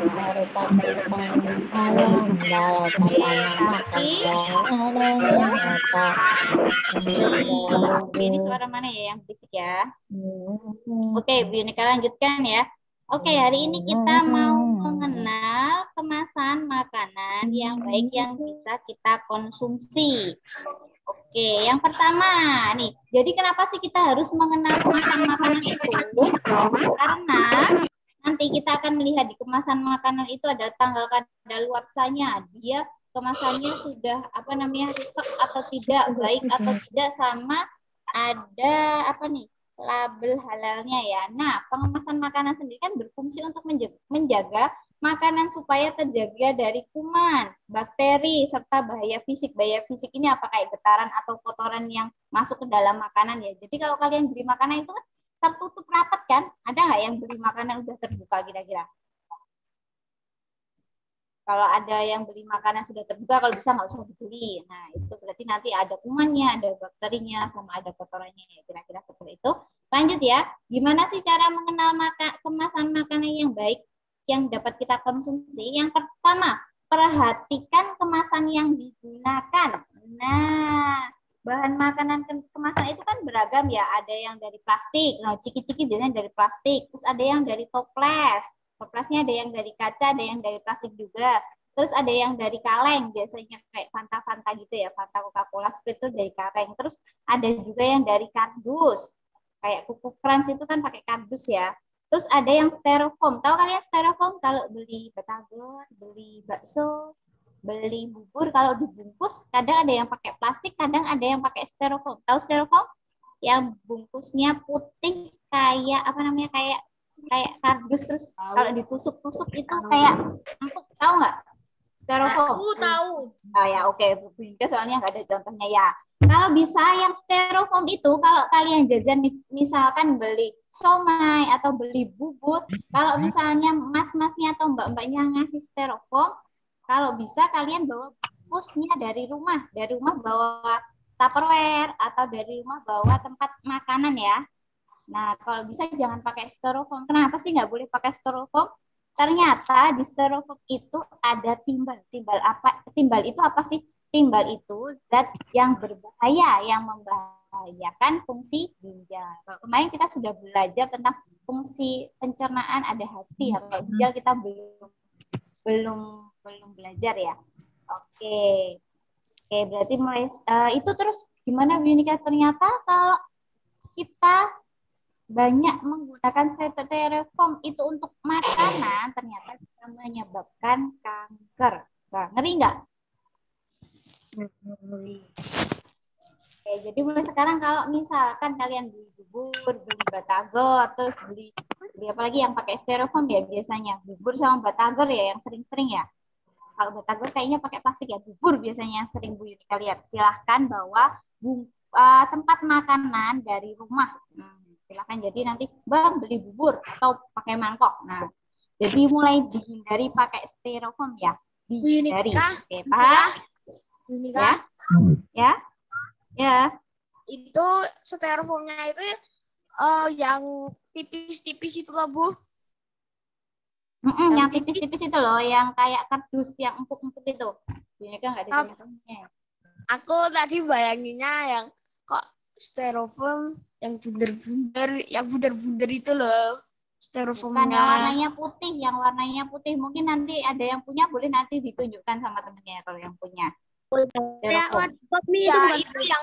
Tapi ini suara mana ya yang berisik ya? Oke, Bu Yunika lanjutkan ya. Oke, hari ini kita mau mengenal kemasan makanan yang baik yang bisa kita konsumsi. Oke, yang pertama nih. Jadi kenapa sih kita harus mengenal kemasan makanan itu? Karena nanti kita akan melihat di kemasan makanan itu ada tanggal kadaluarsanya. Dia kemasannya sudah rusak atau tidak, baik atau tidak, sama ada label halalnya ya. Nah, pengemasan makanan sendiri kan berfungsi untuk menjaga makanan supaya terjaga dari kuman, bakteri, serta bahaya fisik. Bahaya fisik ini apa kayak getaran atau kotoran yang masuk ke dalam makanan ya. Jadi kalau kalian beli makanan itu kan tertutup rapat kan? Ada nggak yang beli makanan udah terbuka kira-kira? Kalau ada yang beli makanan sudah terbuka, kalau bisa nggak usah dibeli. Nah, itu berarti nanti ada kumannya, ada bakterinya, sama ada kotorannya. Ya, kira-kira seperti itu. Lanjut ya, gimana sih cara mengenal kemasan makanan yang baik yang dapat kita konsumsi? Yang pertama, perhatikan kemasan yang digunakan. Nah, bahan makanan kemasan itu kan beragam ya. Ada yang dari plastik, nah ciki-ciki biasanya dari plastik. Terus ada yang dari toples. Toplesnya ada yang dari kaca, ada yang dari plastik juga. Terus ada yang dari kaleng, biasanya kayak Fanta-Fanta gitu ya, Fanta Coca-Cola Sprite itu dari kaleng. Terus ada juga yang dari kardus, kayak kuku crunch itu kan pakai kardus ya. Terus ada yang styrofoam. Tahu kalian styrofoam kalau beli batagor, beli bakso, beli bubur, kalau dibungkus kadang ada yang pakai plastik, kadang ada yang pakai styrofoam. Tahu styrofoam? Yang bungkusnya putih kayak kayak kardus, terus kalau ditusuk-tusuk itu kayak empuk, tahu nggak? Styrofoam. Aku tahu. Oh ya, oke. Soalnya nggak ada contohnya ya. Kalau bisa yang styrofoam itu, kalau kalian jajan misalkan beli somai atau beli bubur, kalau misalnya mas-masnya atau mbak-mbaknya ngasih styrofoam, kalau bisa kalian bawa bungkusnya dari rumah bawa Tupperware atau dari rumah bawa tempat makanan ya. Nah, kalau bisa jangan pakai styrofoam. Kenapa sih nggak boleh pakai styrofoam? Ternyata di styrofoam itu ada timbal. Timbal itu apa sih? Timbal itu zat yang berbahaya, yang membahayakan fungsi ginjal. Kemarin kita sudah belajar tentang fungsi pencernaan, ada hati. Kalau ginjal kita belum belajar ya. Oke, berarti mulai itu. Terus gimana Bu Yunika? Ternyata kalau kita banyak menggunakan styrofoam itu untuk makanan, ternyata bisa menyebabkan kanker. Nah, ngeri nggak? Oke, jadi mulai sekarang kalau misalkan kalian beli bubur, beli batagor, terus beli apa lagi yang pakai styrofoam ya biasanya bubur sama batagor ya yang sering-sering ya. Kalau batagor kayaknya pakai plastik ya, bubur biasanya yang sering Bu Yunika lihat. Silahkan bawa tempat makanan dari rumah. Silahkan, jadi nanti Bang beli bubur atau pakai mangkok. Nah, jadi mulai dihindari pakai styrofoam ya. Dihindari. Oke, paham? Yunika, Ya? Ya. itu styrofoamnya itu yang tipis-tipis itu loh, Bu. Yang tipis-tipis itu loh, yang kayak kardus yang empuk-empuk itu. Ini kan nggak ada contohnya. Aku tadi bayanginnya yang kok styrofoam yang bundar-bundar itu loh. Bukan, Styrofoamnya. yang warnanya putih. Mungkin nanti ada yang punya, boleh nanti ditunjukkan sama temennya kalau yang punya. Ya, itu yang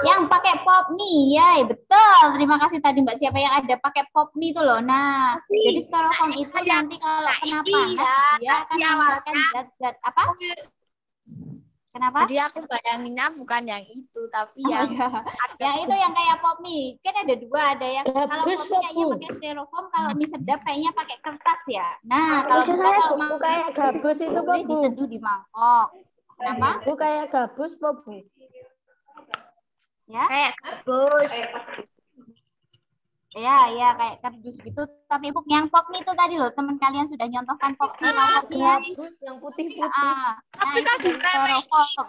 yang pakai pop nih, ya betul. Terima kasih tadi Mbak siapa yang ada pakai pop nih itu loh. Nah, jadi styrofoam itu nanti kalau kena panas dia akan mengeluarkan zat-zat apa? Kenapa? Jadi aku bayanginnya bukan yang itu, tapi yang yang itu yang kayak pop mie. Kan ada dua, ada yang kalau pop mie kayaknya pakai styrofoam, kalau mie sedap kayaknya pakai kertas ya. Nah, kalau bisa kalau mau kayak gabus itu boleh Bu. diseduh di mangkok. Kenapa? Bu kayak gabus Bu. Ya. Kayak gabus. Ya kayak kardus gitu. Tapi Bu, yang pop mie itu tadi loh, teman kalian sudah nyontohkan pop mie. Gabus yang putih-putih. tapi kan itu dari styrofoam.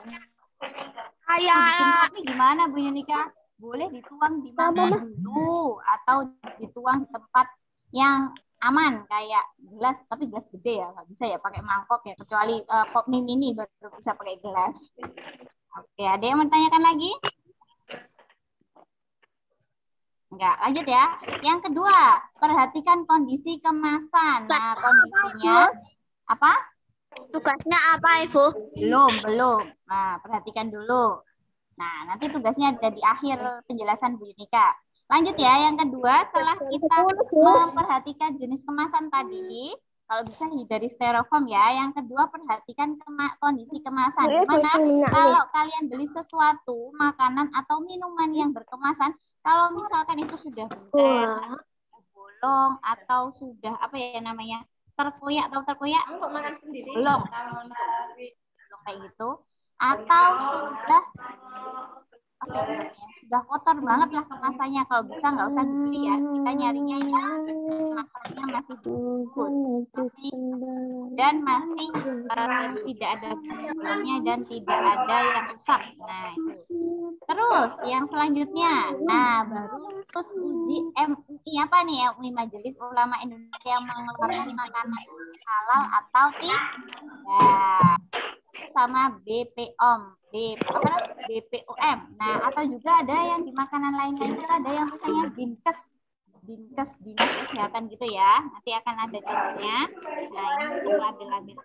kayak Bikin pop mie gimana Bu Yunika? Boleh dituang di mana dulu atau dituang di tempat yang aman kayak gelas, tapi gelas gede ya, nggak bisa ya pakai mangkok ya, kecuali pop mie mini baru bisa pakai gelas. Oke, ada yang mau tanyakan lagi? Enggak, lanjut ya. Yang kedua, perhatikan kondisi kemasan. Nah, kondisinya apa? Tugasnya apa, Ibu? Belum. Nah, perhatikan dulu. Nah, nanti tugasnya ada di akhir penjelasan Bu Yunika. Lanjut ya, yang kedua, setelah kita memperhatikan jenis kemasan tadi, kalau bisa hindari styrofoam ya. Yang kedua, perhatikan kondisi kemasan. Gimana kalau kalian beli sesuatu, makanan atau minuman yang berkemasan, kalau misalkan itu sudah buntet, bolong, atau sudah apa ya namanya, terkoyak atau terkoyak, belum kayak gitu, atau sudah kotor banget lah kemasannya, kalau bisa nggak usah dibeli ya, kita nyarinya yang kemasannya masih bagus, dan masih tidak ada bolongnya dan tidak ada yang rusak. Nah itu. Terus yang selanjutnya, nah baru terus uji MUI apa nih, MUI Majelis Ulama Indonesia yang mengeluarkan makanan halal atau tidak, sama BPOM. BPOM. Nah, atau juga ada yang di makanan lain-lain itu ada yang misalnya Dinkes Dinas Kesehatan gitu ya. Nanti akan ada contohnya. Nah, ini untuk label-labelnya.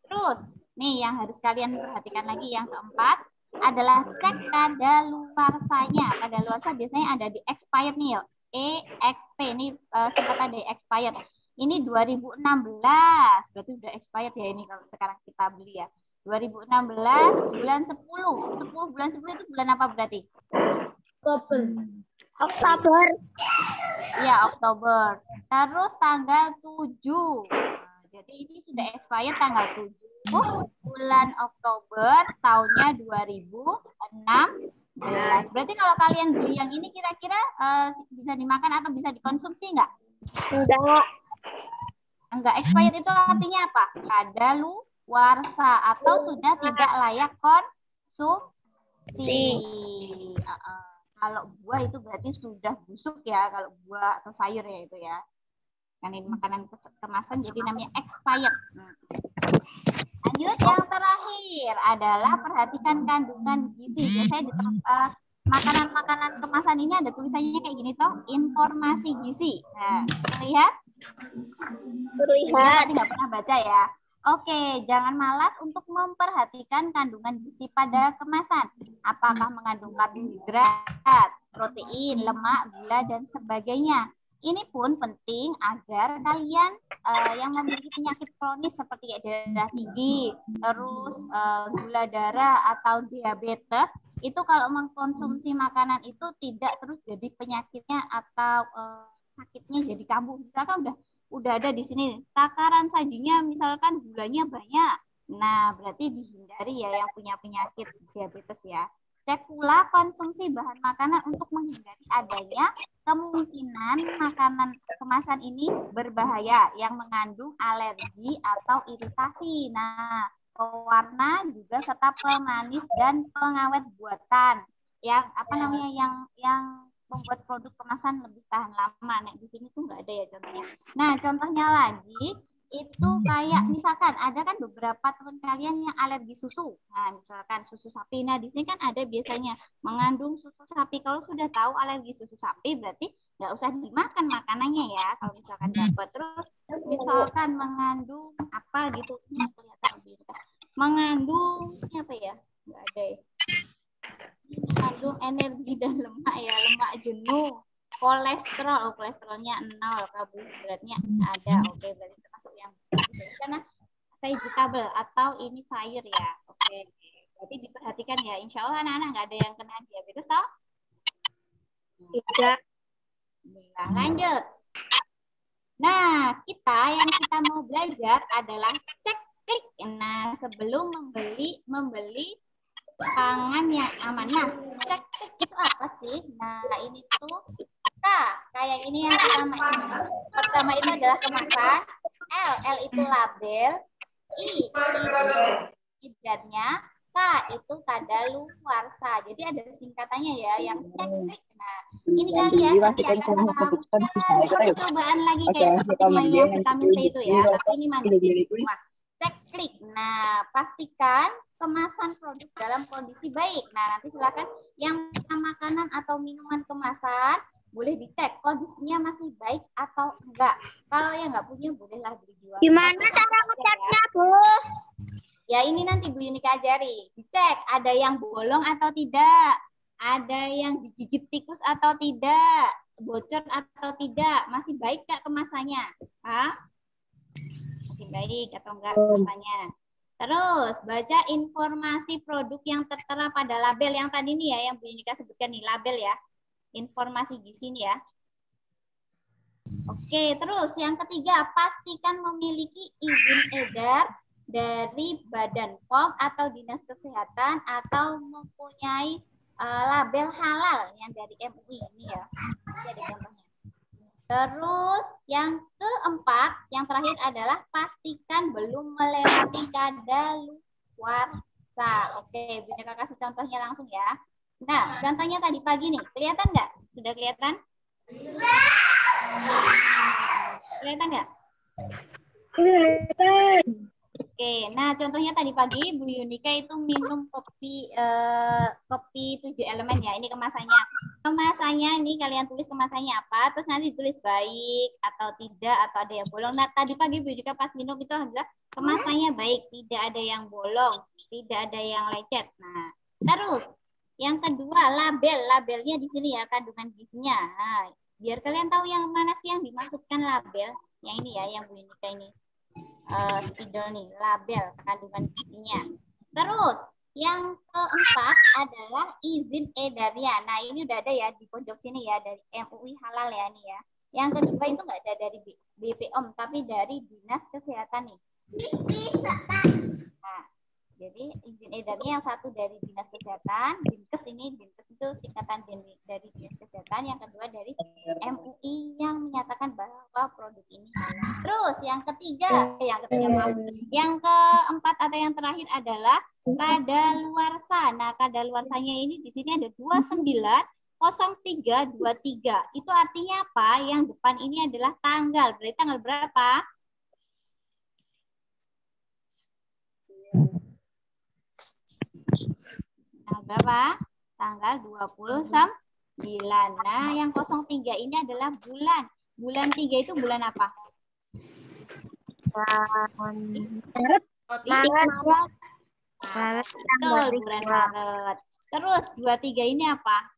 Terus, nih yang harus kalian perhatikan lagi yang keempat adalah cek kadaluarsanya. Kadaluarsa biasanya ada di expired nih, EXP ini singkatan dari expired. Ini 2016, berarti udah expired ya ini kalau sekarang kita beli ya. 2016 bulan 10 bulan 10 itu bulan apa berarti? Oktober. Iya, Oktober. Terus tanggal 7. Nah, jadi ini sudah expired tanggal 7 bulan Oktober tahunnya 2016. Berarti kalau kalian beli yang ini kira-kira bisa dimakan atau bisa dikonsumsi enggak? Enggak, expired itu artinya apa? Kadaluarsa atau sudah tidak layak konsumsi. Kalau buah itu berarti sudah busuk ya, kalau buah atau sayur ya itu ya. Kan ini makanan kemasan jadi namanya expired. Lanjut, yang terakhir adalah perhatikan kandungan gizi. Biasanya di makanan-makanan kemasan ini ada tulisannya kayak gini toh, informasi gizi. Nah, lihat? Terlihat. Tapi nggak pernah baca ya. Oke, jangan malas untuk memperhatikan kandungan gizi pada kemasan. Apakah mengandung karbohidrat, protein, lemak, gula, dan sebagainya. Ini pun penting agar kalian yang memiliki penyakit kronis seperti darah tinggi, terus gula darah atau diabetes, itu kalau mengkonsumsi makanan itu tidak terus jadi penyakitnya atau sakitnya jadi kambuh. Misalkan udah ada di sini takaran sajinya, misalkan gulanya banyak, Nah, berarti dihindari ya yang punya penyakit diabetes ya. Cek pula konsumsi bahan makanan untuk menghindari adanya kemungkinan makanan kemasan ini berbahaya yang mengandung alergi atau iritasi. Nah, pewarna juga serta pemanis dan pengawet buatan yang yang membuat produk kemasan lebih tahan lama. Nah, di sini tuh nggak ada ya contohnya. Nah, contohnya lagi itu kayak misalkan ada kan beberapa teman kalian yang alergi susu. Nah, misalkan susu sapi. Nah, di sini kan ada biasanya mengandung susu sapi. Kalau sudah tahu alergi susu sapi berarti nggak usah dimakan makanannya ya. Kalau misalkan dapat terus misalkan mengandung apa gitu. Ini kelihatan lebih dekat. Mengandung apa ya? Nggak ada ya. Mengandung energi dan lemak ya, lemak jenuh. Kolesterol, kolesterolnya 0, karbohidratnya ada. Oke, berarti termasuk yang karena vegetable atau ini sayur ya. Oke, berarti diperhatikan ya. Insya Allah anak-anak nggak ada yang kena diabetes toh? Tidak. Nah, lanjut. Nah, yang kita mau belajar adalah cek klik. Nah, sebelum membeli pangan yang aman. Nah, cek klik itu apa sih? Nah, ini tuh kayak ini yang pertama itu adalah kemasan, L itu label, I itu idarnya, K itu kadaluarsa. Jadi ada singkatannya ya yang cek klik. Nah, ini kalian nanti akan melakukan percobaan lagi kayak seperti yang vitamin C itu ya, tapi ini mandiri. Nah, cek klik. Nah, pastikan kemasan produk dalam kondisi baik. Nah, nanti silakan yang makanan atau minuman kemasan boleh dicek kondisinya masih baik atau enggak. Kalau yang enggak punya bolehlah dijual. Gimana cara ngeceknya, Bu? Ya ini nanti Bu Yunika ajari. Dicek ada yang bolong atau tidak, ada yang digigit tikus atau tidak, bocor atau tidak, masih baik enggak kemasannya? Hah? Masih baik atau enggak kemasannya? Terus baca informasi produk yang tertera pada label yang tadi nih ya, yang Bu Yunika sebutkan nih label ya. Informasi di sini ya. Oke, terus yang ketiga, pastikan memiliki izin edar dari Badan POM atau Dinas Kesehatan atau mempunyai label halal yang dari MUI ini ya. Ini ada contohnya. Terus yang keempat, yang terakhir adalah pastikan belum melewati kadaluarsa. Oke, Bu Yunika kasih contohnya langsung ya. Nah, contohnya tadi pagi nih, kelihatan nggak? Sudah kelihatan? Kelihatan nggak? Kelihatan. Oke, nah contohnya tadi pagi Bu Yunika itu minum kopi 7 elemen ya. Ini kemasannya. Kemasannya ini kalian tulis kemasannya apa, terus nanti tulis baik atau tidak atau ada yang bolong. Nah, tadi pagi Bu Yunika pas minum itu alhamdulillah kemasannya baik, tidak ada yang bolong, tidak ada yang lecet. Nah, terus yang kedua, labelnya di sini ya, kandungan gizinya. Nah, biar kalian tahu yang mana sih yang dimasukkan label. Yang ini ya, yang Bu Yunika ini. Spidol nih, label kandungan gizinya. Terus, yang keempat adalah izin edarnya. Nah, ini udah ada ya di pojok sini ya, dari MUI halal ya nih ya. Yang kedua itu nggak ada dari BPOM, tapi dari Dinas Kesehatan nih. Nah, jadi izin edarnya yang satu dari Dinas Kesehatan, Dinkes ini, Dinkes itu singkatan dari Dinas Kesehatan, yang kedua dari MUI yang menyatakan bahwa produk ini halal. Terus yang ketiga maaf, yang keempat atau yang terakhir adalah kadaluarsa. Nah, kadaluarsanya ini di sini ada 290323. Itu artinya apa? Yang depan ini adalah tanggal. Berarti tanggal berapa? Berapa? Tanggal 29. Nah, yang 03 ini adalah bulan. Bulan 3 itu bulan apa? Maret. Betul, bulan Maret. Terus 23 ini apa?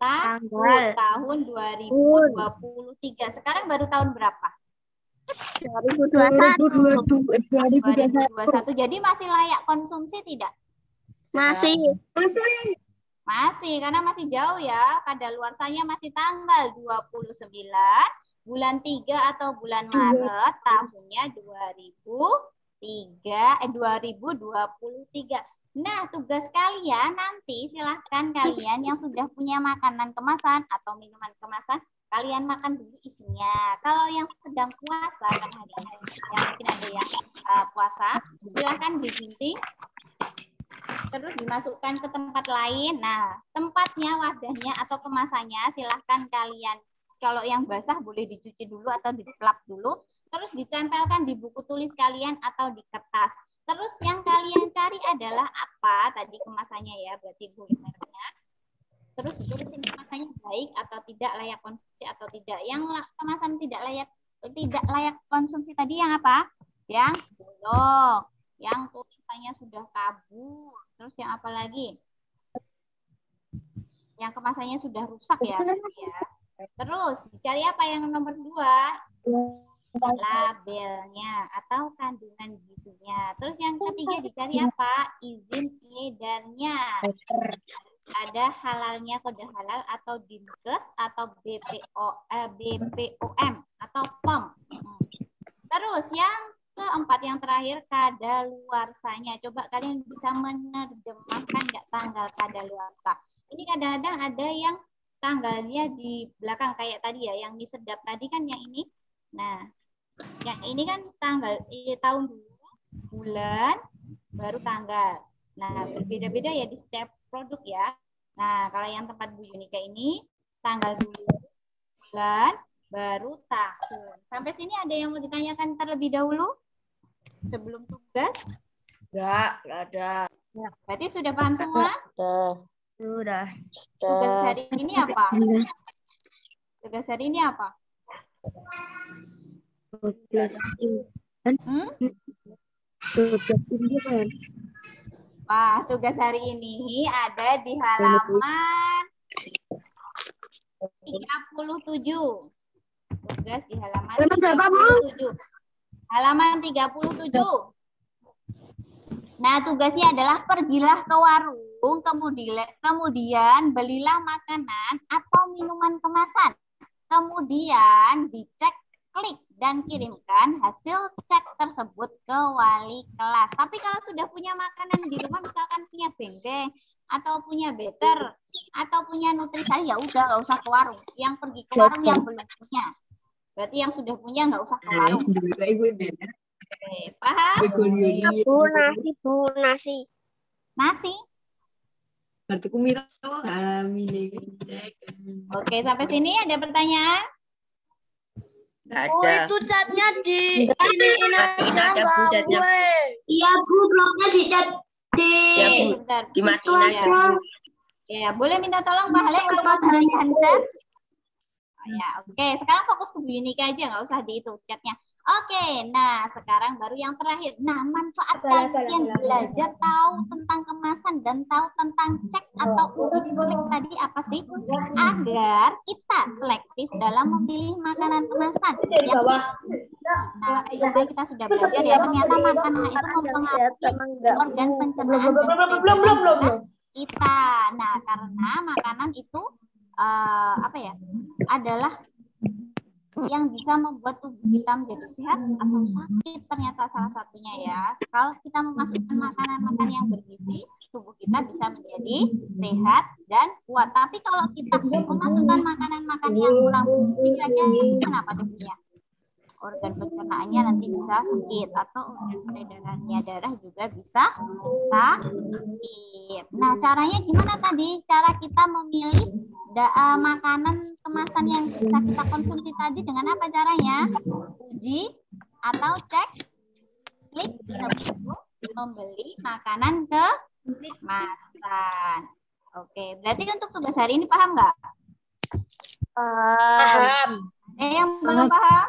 Tahun 2023. Sekarang baru tahun berapa? 2021. Jadi masih layak konsumsi tidak? Masih. Masih, karena masih jauh ya. Kadaluarsanya masih tanggal 29 bulan 3 atau bulan Maret tahunnya 2023. Nah, tugas kalian nanti silahkan kalian yang sudah punya makanan kemasan atau minuman kemasan, kalian makan dulu isinya. Kalau yang sedang puasa, karena hari ini yang mungkin ada yang puasa, silahkan digunting, terus dimasukkan ke tempat lain. Nah, tempatnya, wadahnya, atau kemasannya silahkan kalian, kalau yang basah boleh dicuci dulu atau dilap dulu, terus ditempelkan di buku tulis kalian atau di kertas. Terus yang kalian cari adalah apa tadi kemasannya ya, berarti boleh mereknya. Terus ditulisin kemasannya baik atau tidak, layak konsumsi atau tidak. Yang kemasan tidak layak konsumsi tadi yang apa? Yang bolong, yang tulisannya sudah kabur. Terus yang apa lagi? Yang kemasannya sudah rusak ya. Terus dicari apa yang nomor 2? Labelnya atau kandungan gizinya. Terus yang ketiga dicari apa? Izin edarnya. Ada halalnya, kode halal atau Dinkes atau BPOM atau POM. Terus yang keempat, yang terakhir, kadaluarsanya. Coba kalian bisa menerjemahkan nggak tanggal kadaluarsa? Ini kadang-kadang ada yang tanggalnya di belakang kayak tadi ya, yang mie sedap tadi kan yang ini. Nah, yang ini kan tanggal tahun dulu, bulan, baru tanggal. Nah, berbeda-beda ya di setiap produk ya. Nah, kalau yang tempat Bu Yunika ini tanggal dulu, bulan, baru tahun. Sampai sini ada yang mau ditanyakan terlebih dahulu sebelum tugas? Enggak ada. Berarti sudah paham semua? Sudah. Tugas hari ini apa? Tugas hari ini apa? 12 Wah, tugas hari ini ada di halaman 37. Tugas di halaman 37. Halaman 37. Nah, tugasnya adalah pergilah ke warung, kemudian belilah makanan atau minuman kemasan. Kemudian dicek, klik, dan kirimkan hasil cek tersebut ke wali kelas. Tapi kalau sudah punya makanan di rumah, misalkan punya beng-beng, atau punya better, atau punya nutrisari, ya udah nggak usah ke warung. Yang pergi ke warung yang belum punya. Berarti yang sudah punya nggak usah ke warung. Oke, paham? Nasi. Nasi? Oke, sampai sini ada pertanyaan? Enggak Oh, ada. itu catnya di iniin aja, Bu, catnya. Iya Bu, blognya dicat di Ya, Bu. Sebentar. Dimatiin aja, Bu. Ya, boleh minta tolong Pak Halep untuk mematikan chat? Oh, ya, oke. Sekarang fokus ke Bu Yunika aja, nggak usah di itu chatnya. Oke, nah sekarang baru yang terakhir. Nah, manfaat kalian belajar tahu tentang kemasan dan tahu tentang cek atau uji klik tadi apa sih? Agar kita selektif dalam memilih makanan kemasan. Ya. Nah, tadi kita sudah belajar ya, ternyata makanan itu mempengaruhi organ pencernaan dan peredaran kita. Nah, karena makanan itu adalah yang bisa membuat tubuh kita menjadi sehat atau sakit, ternyata salah satunya ya. Kalau kita memasukkan makanan-makanan yang bergizi, tubuh kita bisa menjadi sehat dan kuat. Tapi kalau kita memasukkan makanan-makanan yang kurang bergizi, kira-kira kenapa tubuhnya? Organ pencernaannya nanti bisa sakit atau organ peredarannya darah juga bisa sakit. Nah, caranya gimana tadi? Cara kita memilih makanan kemasan yang bisa kita konsumsi tadi dengan apa caranya? Uji atau cek, klik, membeli makanan kemasan. Oke, berarti untuk tugas hari ini paham nggak? Paham. Yang belum paham?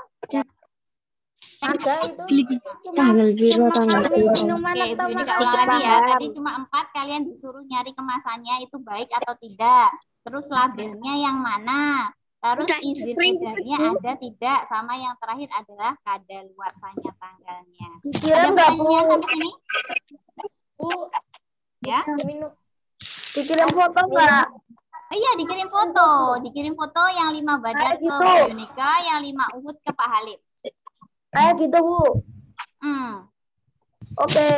Ada itu tanggal biru, tanggal biru. Minuman atau makanan lagi ya. Tadi cuma 4, kalian disuruh nyari kemasannya itu baik atau tidak. Terus labelnya yang mana? Terus izin edarnya ada tidak? Sama yang terakhir adalah kadaluarsanya tanggalnya. Ada pertanyaan sampai sini? Bu, ya? Dikirim foto nggak? Iya, dikirim foto yang 5 Badar ke Bu Yunika, yang 5 Uhud ke Pak Halim. Kayak gitu, Bu. Oke.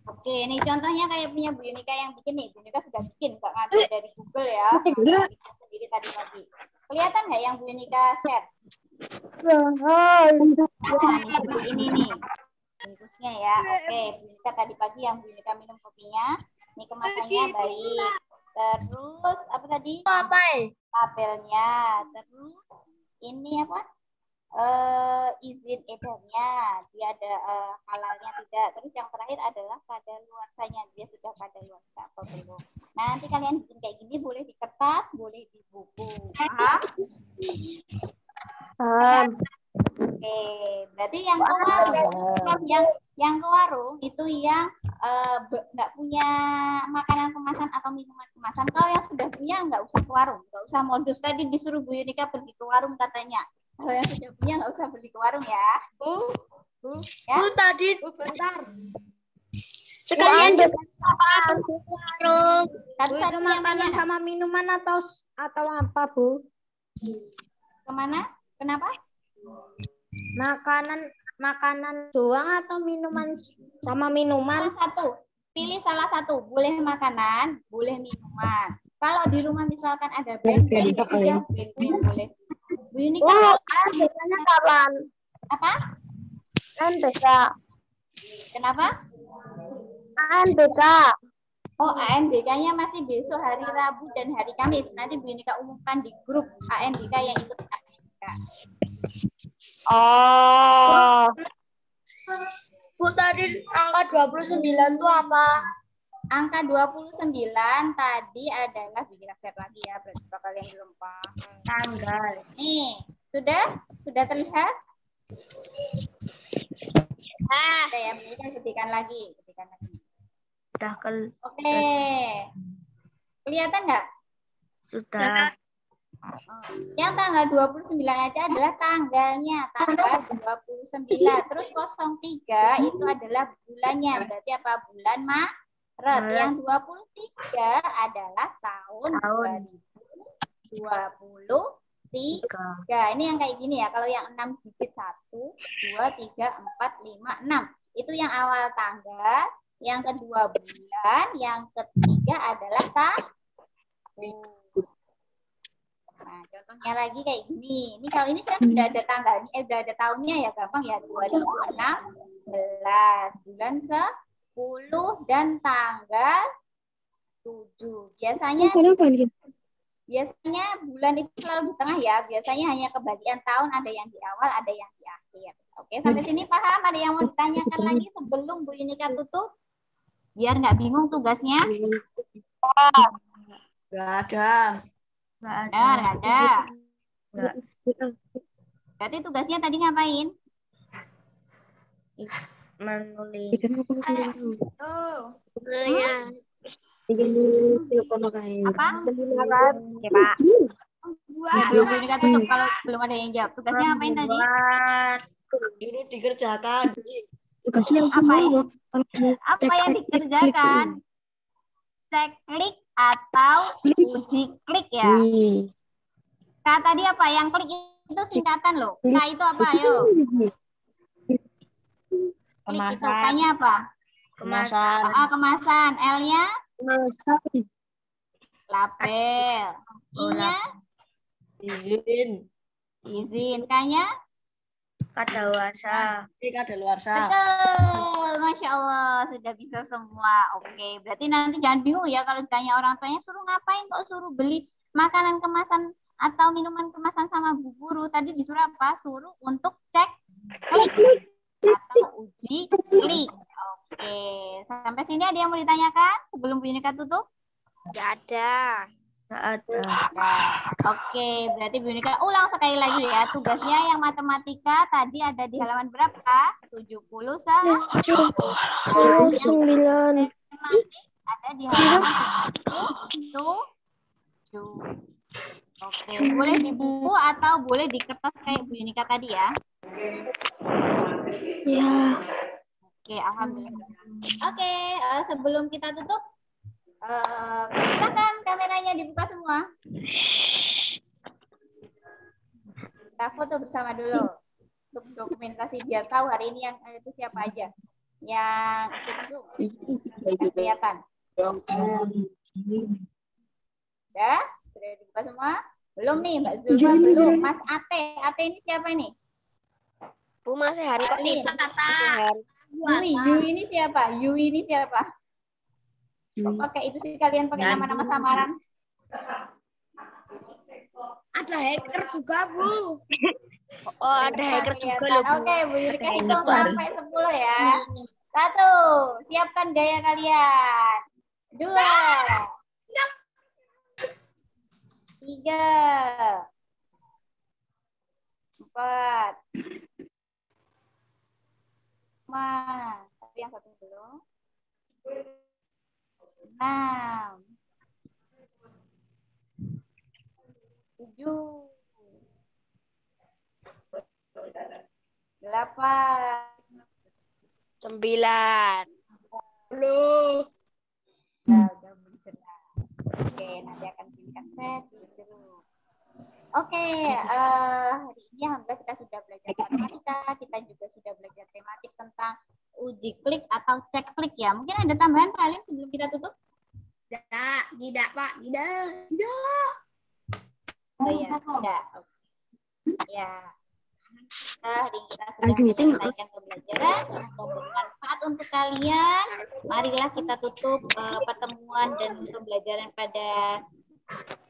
Oke, ini contohnya kayak punya Bu Yunika yang bikin nih. Bu Yunika sudah bikin, nggak ngambil dari Google ya. Bikin sendiri tadi pagi. Kelihatan nggak yang Bu Yunika share? Nah, ini seperti ini nih. Bungkusnya ya. Oke, Bu Yunika tadi pagi yang Bu Yunika minum kopinya. Ini kemasannya baik. Terus apa tadi? Labelnya. Terus ini apa? Izin edarnya, dia ada halalnya tidak. Terus yang terakhir adalah kadaluarsanya, dia sudah kadaluarsa atau belum. Nah, nanti kalian bikin kayak gini, boleh di kertas, boleh di buku. Paham? Oke, berarti yang ke warung, yang ke warung itu yang nggak punya makanan kemasan atau minuman kemasan. Kalau yang sudah punya nggak usah ke warung, nggak usah modus. Tadi disuruh Bu Yunika pergi ke warung katanya. Kalau yang sudah punya nggak usah beli ke warung ya. Ya? Tadi bentar. Sekalian juga ke warung. Satu-satu Makanan sama minuman atau apa, Bu? Kemana? Kenapa? Makanan doang atau minuman sama minuman? Salah satu. Pilih salah satu. Boleh makanan, boleh minuman. Kalau di rumah misalkan ada band-band, ya boleh. Bu Yunika, ANBK-nya kapan? apa? ANBK. Kenapa? ANBK. Oh, ANBK-nya masih besok hari Rabu dan hari Kamis. Nanti Bu Yunika umumkan di grup ANBK yang ikut ANBK. Oh. Bu, tadi angka 29 itu apa? Angka 29 tadi adalah bikin share lagi ya, berarti kalian belum paham. Tanggal. Nih, sudah terlihat? Oke, ya, Bu, ketikkan lagi. Oke. Kelihatan nggak? Sudah. Yang tanggal 29 aja adalah tanggalnya, tanggal 29. Terus 03 itu adalah bulannya, berarti apa? Bulan Maret. Yang 23 adalah tahun 2023. Ini yang kayak gini ya. Kalau yang 6 digit 1, 2, 3, 4, 5, 6. Itu yang awal tanggal. Yang kedua bulan. Yang ketiga adalah tahun. Nah, contohnya lagi kayak gini. Ini kalau ini saya sudah ada tanggalnya, sudah ada tahunnya ya, gampang ya. 2016 bulan 10 dan tanggal 7. Biasanya bulan itu selalu di tengah ya. Biasanya hanya kebagian tahun, ada yang di awal, ada yang di akhir. Oke, sampai sini paham? Ada yang mau ditanyakan lagi sebelum Bu Yunika tutup? Biar nggak bingung tugasnya. Nggak ada. Nggak ada. Berarti tugasnya tadi ngapain? Menulis. Apa? Oke, Pak. Sebelum Bu Yunika tutup, kalau belum ada yang jawab. Tugasnya ngapain tadi? Dulu dikerjakan. Apa yang dikerjakan? Cek klik atau uji klik ya. K tadi apa? Yang klik itu singkatan loh. K itu apa? Ayo. Klik itu K-nya apa? Kemasan. Kemasan. L-nya? Label. I-nya? Izin. K-nya? Kadaluarsa. Betul, Masya Allah, sudah bisa semua. Oke, berarti nanti jangan bingung ya kalau ditanya orang tuanya suruh ngapain kok suruh beli makanan kemasan atau minuman kemasan sama Bu Guru. Tadi disuruh apa? Suruh untuk cek klik atau uji klik. Oke, sampai sini ada yang mau ditanyakan sebelum Bu Yunika tutup? Nggak ada. Oke, berarti Bu Yunika ulang sekali lagi ya. Tugasnya yang matematika tadi ada di halaman berapa? 79. Ada di halaman 77. Oke, boleh di buku atau boleh di kertas kayak Bu Yunika tadi ya? Ya. Oke, alhamdulillah. Oke, sebelum kita tutup, Silakan kameranya dibuka semua. Kita foto bersama dulu untuk dokumentasi biar tahu hari ini yang itu siapa aja yang ikut Zoom. Kelihatan. Ya, sudah dibuka semua? Belum nih, Mbak Zulfa belum. Mas Ate, Ate ini siapa ini? Bu masih hari kok Ini. Yui. Yui ini siapa? Yui ini siapa? Kok pakai itu sih kalian pakai nama-nama samaran? Ada hacker juga, Bu. Oh, ada hacker juga loh, Bu. Oke, Bu Yurika hitung sampai 10 ya. 1, siapkan gaya kalian. 2, 3, 4, 5, tapi yang satu belum. 6, 7, 8, 9. Belum. Nah, udah bergerak. Oke, nanti akan pilihkan set dulu. Oke, hari ini alhamdulillah kita sudah belajar matematika, kita juga sudah belajar tematik tentang uji klik atau cek klik ya. Mungkin ada tambahan kalian sebelum kita tutup? Tidak, Pak. Tidak. Oh iya, tidak. Ya. Hari ini kita sudah menyelesaikan pembelajaran. Semoga bermanfaat untuk kalian. Marilah kita tutup pertemuan dan pembelajaran pada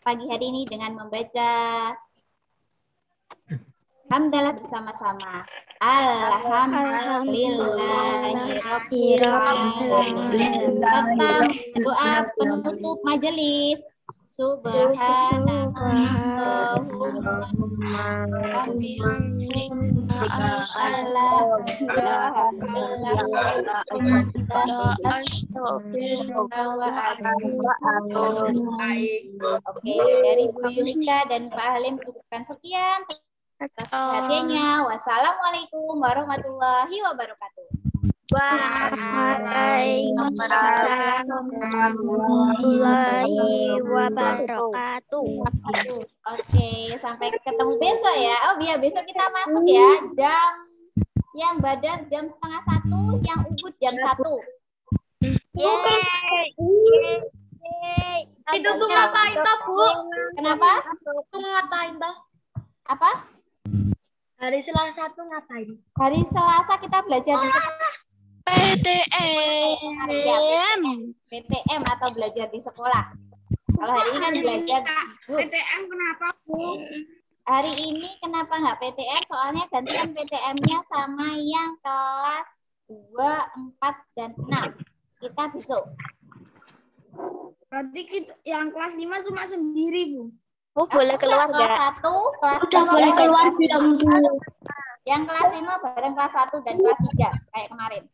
pagi hari ini dengan membaca hamdalah bersama-sama. Alhamdulillahirrahmanirrahim. Serta doa penutup majelis. Subhanallahumma Oke, dari Bu Yurika dan Pak Halim cukupkan sekian. Atas perhatiannya. Wassalamualaikum warahmatullahi wabarakatuh. Waalaikumsalam warahmatullahi wabarakatuh. Oke, sampai ketemu besok ya. Oh iya, besok kita masuk ya. Jam yang Badar jam 12:30, yang Ubud jam 1. Yeay. Itu tuh ngapain toh, Bu? Kenapa? Itu ngapain toh? Apa? Hari Selasa tuh ngapain? Hari Selasa kita belajar di sekolah. PTM atau belajar di sekolah. Kalau hari ini kan belajar di Zoom. PTM kenapa, Bu? Hari ini kenapa nggak PTM? Soalnya gantian PTM-nya sama yang kelas 2, 4, dan 6. Kita besok. Berarti kita, yang kelas 5 cuma sendiri, Bu. Bu boleh keluar kelas nggak? 1, kelas Udah boleh keluar belum? yang kelas 5 bareng kelas 1 dan kelas 3 kayak kemarin.